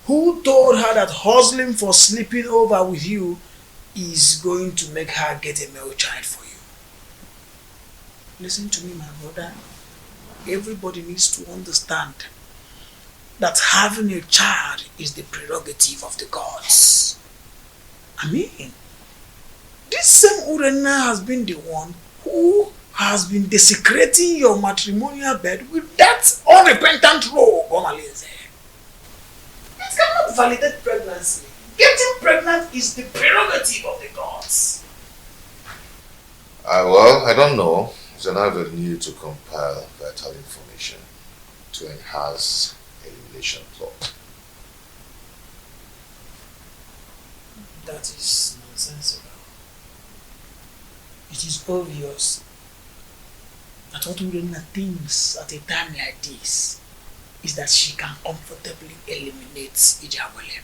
Who told her that hustling for sleeping over with you is going to make her get a male child for you? Listen to me, my brother. Everybody needs to understand that having a child is the prerogative of the gods. I mean, this same Urena has been the one who has been desecrating your matrimonial bed with that unrepentant rogue, Omalinze. It cannot validate pregnancy. Getting pregnant is the prerogative of the gods. Well, I don't know. It's an avenue to compile vital information to enhance elimination plot. That is nonsensical. It is obvious that what Urena thinks at a time like this is that she can comfortably eliminate Ijawale.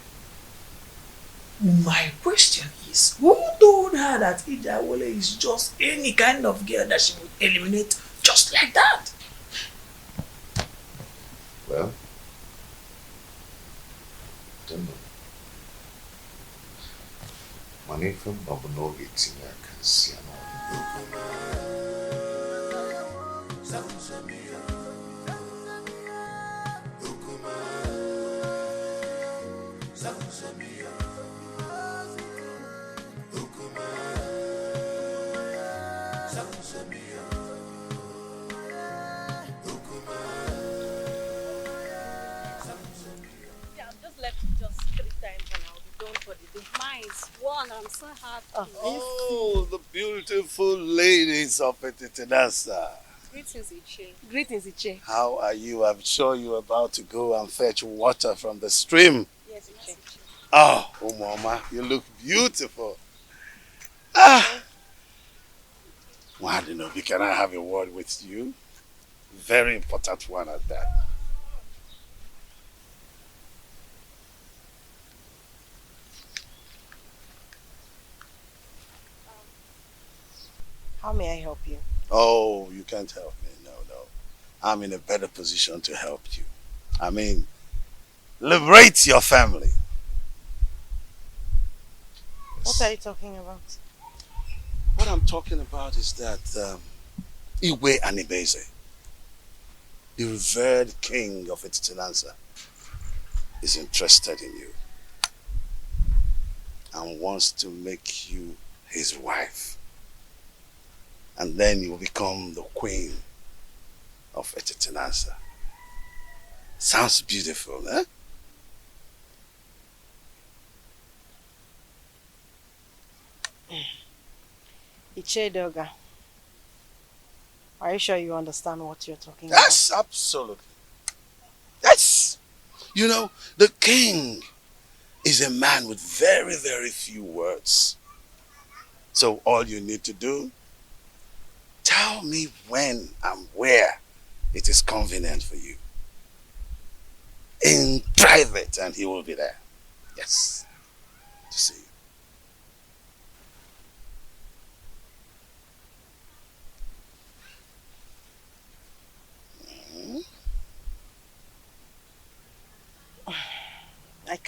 My question is, who told her that Ijawale is just any kind of girl that she would eliminate just like that? Well, I don't know. Money from Babunogi Tina can see I'm so happy. Oh, the beautiful ladies of Etitinasa. Greetings, Iche. Greetings, Iche. How are you? I'm sure you're about to go and fetch water from the stream. Yes, Iche. Oh, Mama, you look beautiful. Ah! Wadinobi, can I have a word with you? Very important one at that. How may I help you? Oh, you can't help me. No. I'm in a better position to help you. I mean, liberate your family. What are you talking about? What I'm talking about is that Iwe Anibeze, the revered king of Etitinansa, is interested in you and wants to make you his wife. And then you will become the queen of Etitinansa. Sounds beautiful, eh? Ichedoga, are you sure you understand what you're talking about? Yes, absolutely. Yes. You know, the king is a man with very, very few words. So all you need to do, tell me when and where it is convenient for you. In private, and he will be there. Yes. To see you.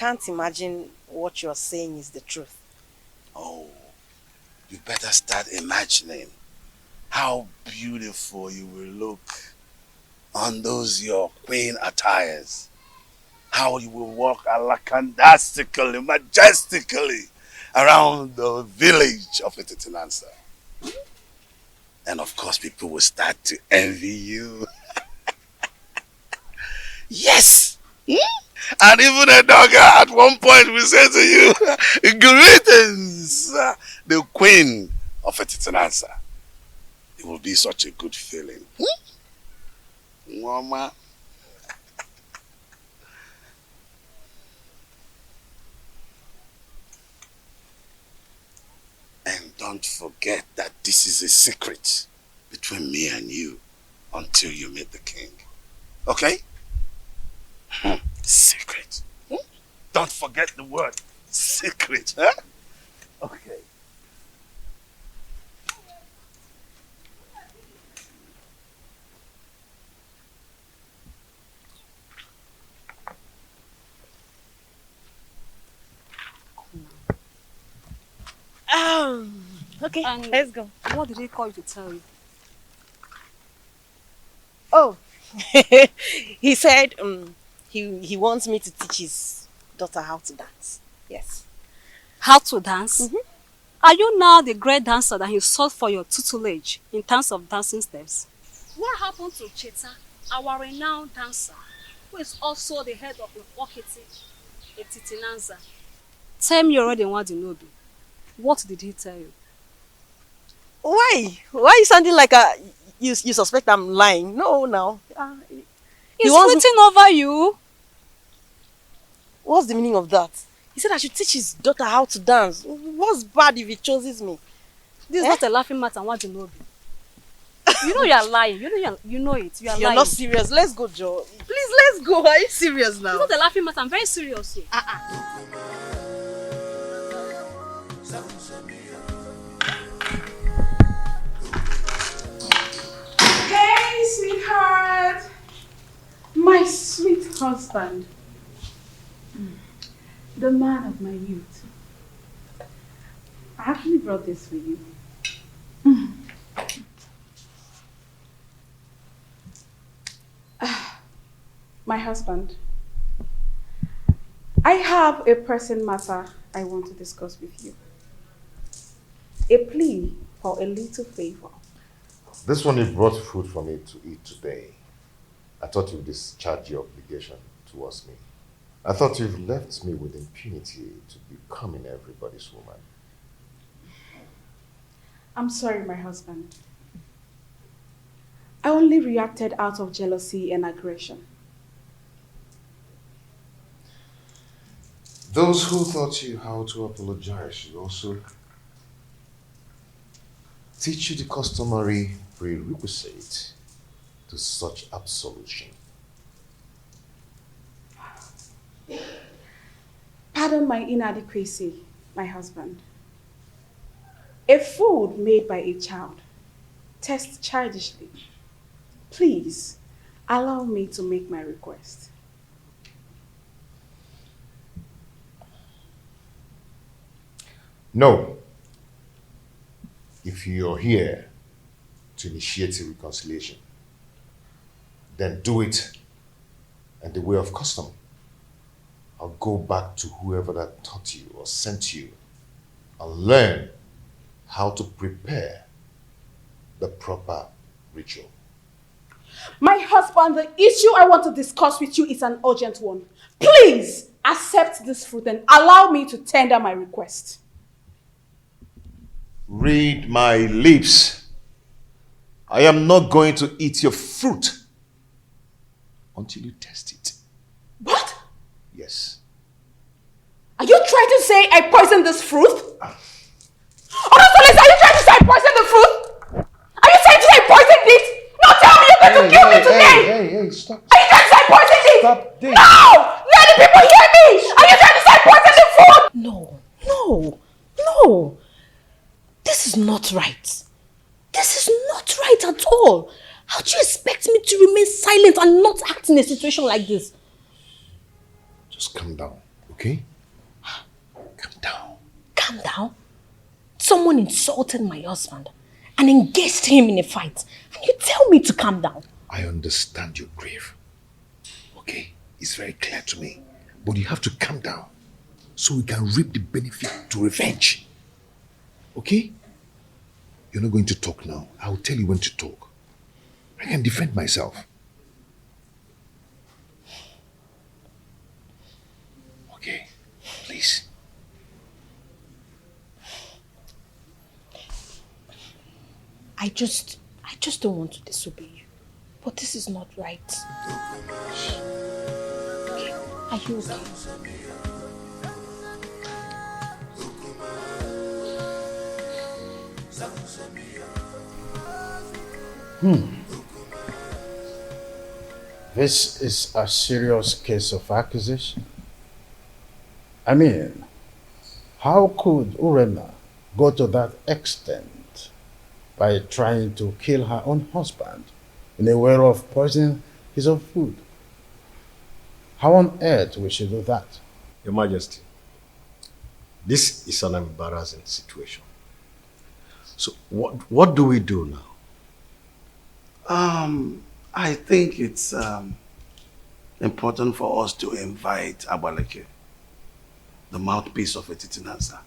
can't imagine what you're saying is the truth. Oh, you better start imagining how beautiful you will look on those your queen attires. How you will walk alakandastically, majestically around the village of Etitinansa. And of course, people will start to envy you. Yes! And even a dog at one point will say to you, greetings, the queen of Etitinansa. It will be such a good feeling. Mama. And don't forget that this is a secret between me and you until you meet the king. Okay? Secret. Don't forget the word secret. Huh? Okay. Okay, And let's go. What did he call you to tell you? Oh, he said he wants me to teach his daughter how to dance. Yes. How to dance? Are you now the great dancer that he sought for your tutelage in terms of dancing steps? What happened to Cheta, our renowned dancer, who is also the head of the Okiti, Etitinanza? Tell me already what you know. What did he tell you? Why? Why are you sounding like you suspect I'm lying? No, now. He's waiting over you. What's the meaning of that? He said I should teach his daughter how to dance. What's bad if he chooses me? This is not a laughing matter. What you know? You know you are lying. You know it. You are lying. You're not serious. Let's go, Joe. Please, let's go. Are you serious now? It's not a laughing matter. I'm very serious here. Hey, sweetheart. My sweet husband. The man of my youth. I actually brought this for you. My husband. I have a pressing matter I want to discuss with you. A plea for a little favor. This one, you brought food for me to eat today. I thought you'd discharge your obligation towards me. I thought you've left me with impunity to becoming everybody's woman. I'm sorry, my husband. I only reacted out of jealousy and aggression. Those who taught you how to apologize should also teach you the customary prerequisite to such absolution. Pardon my inadequacy, my husband. A food made by a child tastes childishly. Please, allow me to make my request. No. If you're here to initiate a reconciliation, then do it in the way of custom. I'll go back to whoever that taught you or sent you and learn how to prepare the proper ritual. My husband, the issue I want to discuss with you is an urgent one. Please accept this fruit and allow me to tender my request. Read my lips. I am not going to eat your fruit until you test it. What? Yes. Are you trying to say I poisoned this fruit? Honestly, are you trying to say I poisoned the fruit? Are you trying to say I poisoned it? No, tell me you're going to kill me today! Hey, stop. Are you trying to say I poisoned it? Stop this. No! Let the people hear me! Are you trying to say I poisoned the food? No. This is not right. This is not right at all. How do you expect me to remain silent and not act in a situation like this? Just calm down, okay? Calm down? Someone insulted my husband and engaged him in a fight. And you tell me to calm down? I understand your grief. Okay? It's very clear to me. But you have to calm down so we can reap the benefit to revenge. Okay? You're not going to talk now. I'll tell you when to talk. I can defend myself. Okay? Please. I just don't want to disobey you. But this is not right. Okay. Are you okay? This is a serious case of accusation. I mean, how could Urena go to that extent by trying to kill her own husband in a way of poisoning his own food? How on earth will she do that? Your Majesty, this is an embarrassing situation. So what do we do now? I think it's important for us to invite Abaleke, the mouthpiece of Etitinansa,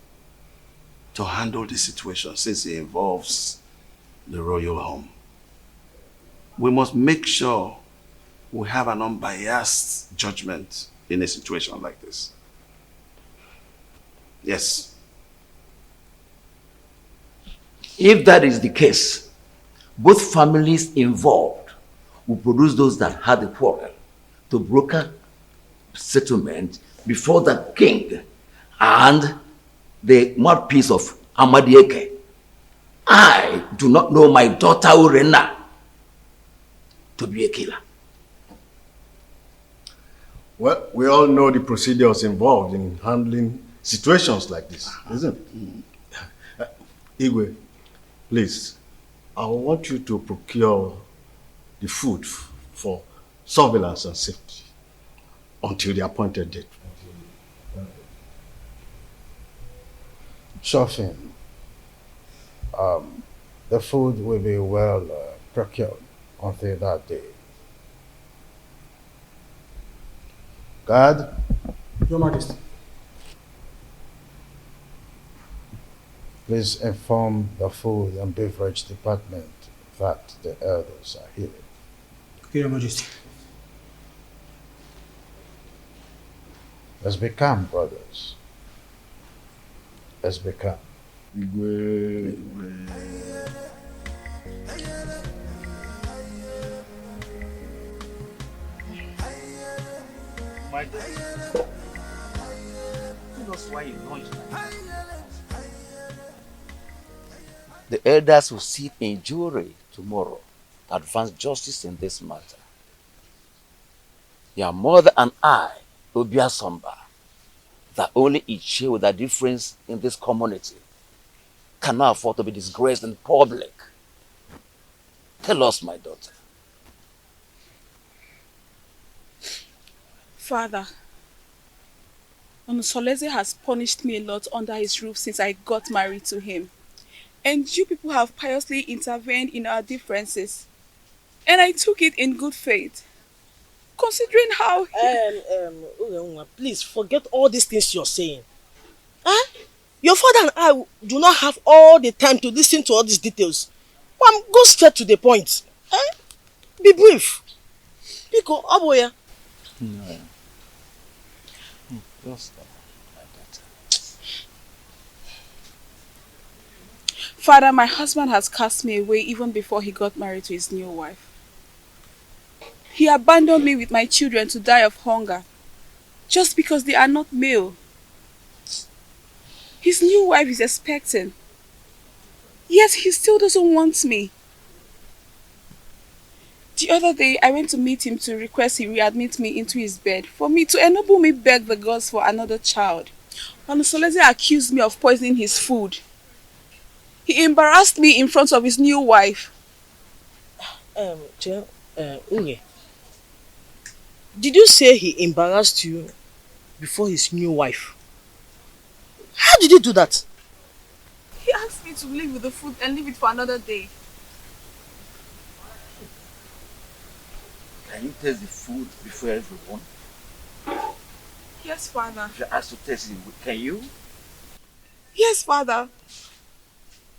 to handle the situation since it involves the royal home. We must make sure we have an unbiased judgment in a situation like this. Yes. If that is the case, both families involved will produce those that had the quarrel to broker settlement before the king and the mouthpiece of Amadieke. I do not know my daughter Urena to be a killer. Well, we all know the procedures involved in handling situations like this, isn't it? Igwe, please, I want you to procure the food for surveillance and safety until the appointed date. Sure thing. The food will be well procured until that day. Guard. Your Majesty. Please inform the food and beverage department that the elders are here. Okay, Your Majesty. Let's be calm, brothers. Let's be calm. The elders will sit in jury tomorrow to advance justice in this matter. Your mother and I, Obia Somba, that only each with a difference in this community, cannot afford to be disgraced in public. Tell us, my daughter. Father, Onusoleze has punished me a lot under his roof since I got married to him. And you people have piously intervened in our differences. And I took it in good faith. Considering how please forget all these things you're saying. Huh? Your father and I do not have all the time to listen to all these details. Go straight to the point. Huh? Be brief. Pico, Aboya. No. Just my daughter. Father, my husband has cast me away even before he got married to his new wife. He abandoned me with my children to die of hunger, just because they are not male. His new wife is expecting, yet he still doesn't want me. The other day, I went to meet him to request he readmit me into his bed for me to enable me beg the gods for another child. Onusoleze accused me of poisoning his food. He embarrassed me in front of his new wife. Unge, did you say he embarrassed you before his new wife. How did he do that? He asked me to leave with the food and leave it for another day. Can you taste the food before everyone? Yes, Father. If you ask to taste it, can you? Yes, Father.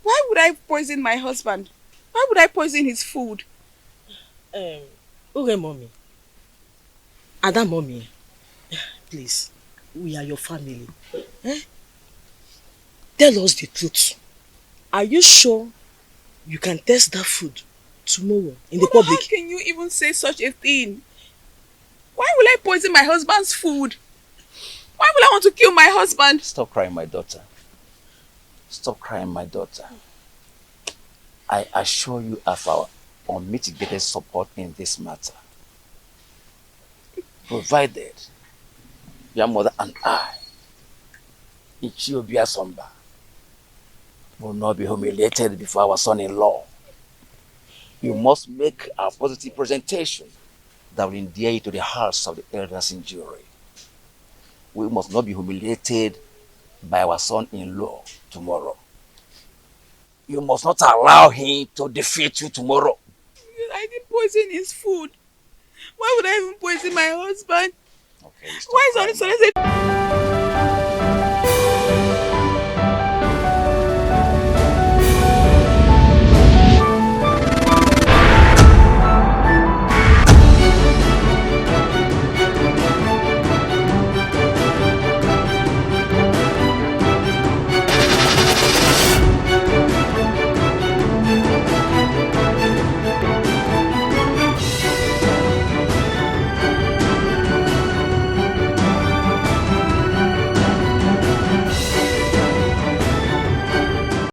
Why would I poison my husband? Why would I poison his food? Okay, mommy. Ada mommy, please, we are your family. Tell us the truth. Are you sure you can taste that food tomorrow in the public? How can you even say such a thing? Why will I poison my husband's food? Why will I want to kill my husband? Stop crying, my daughter. Stop crying, my daughter. I assure you of our unmitigated support in this matter. Provided your mother and I, Ichiobia Somba, will not be humiliated before our son-in-law. You must make a positive presentation that will endear you to the hearts of the elders in jury. We must not be humiliated by our son-in-law tomorrow. You must not allow him to defeat you tomorrow. I didn't poison his food. Why would I even poison my husband? Okay, why is all this?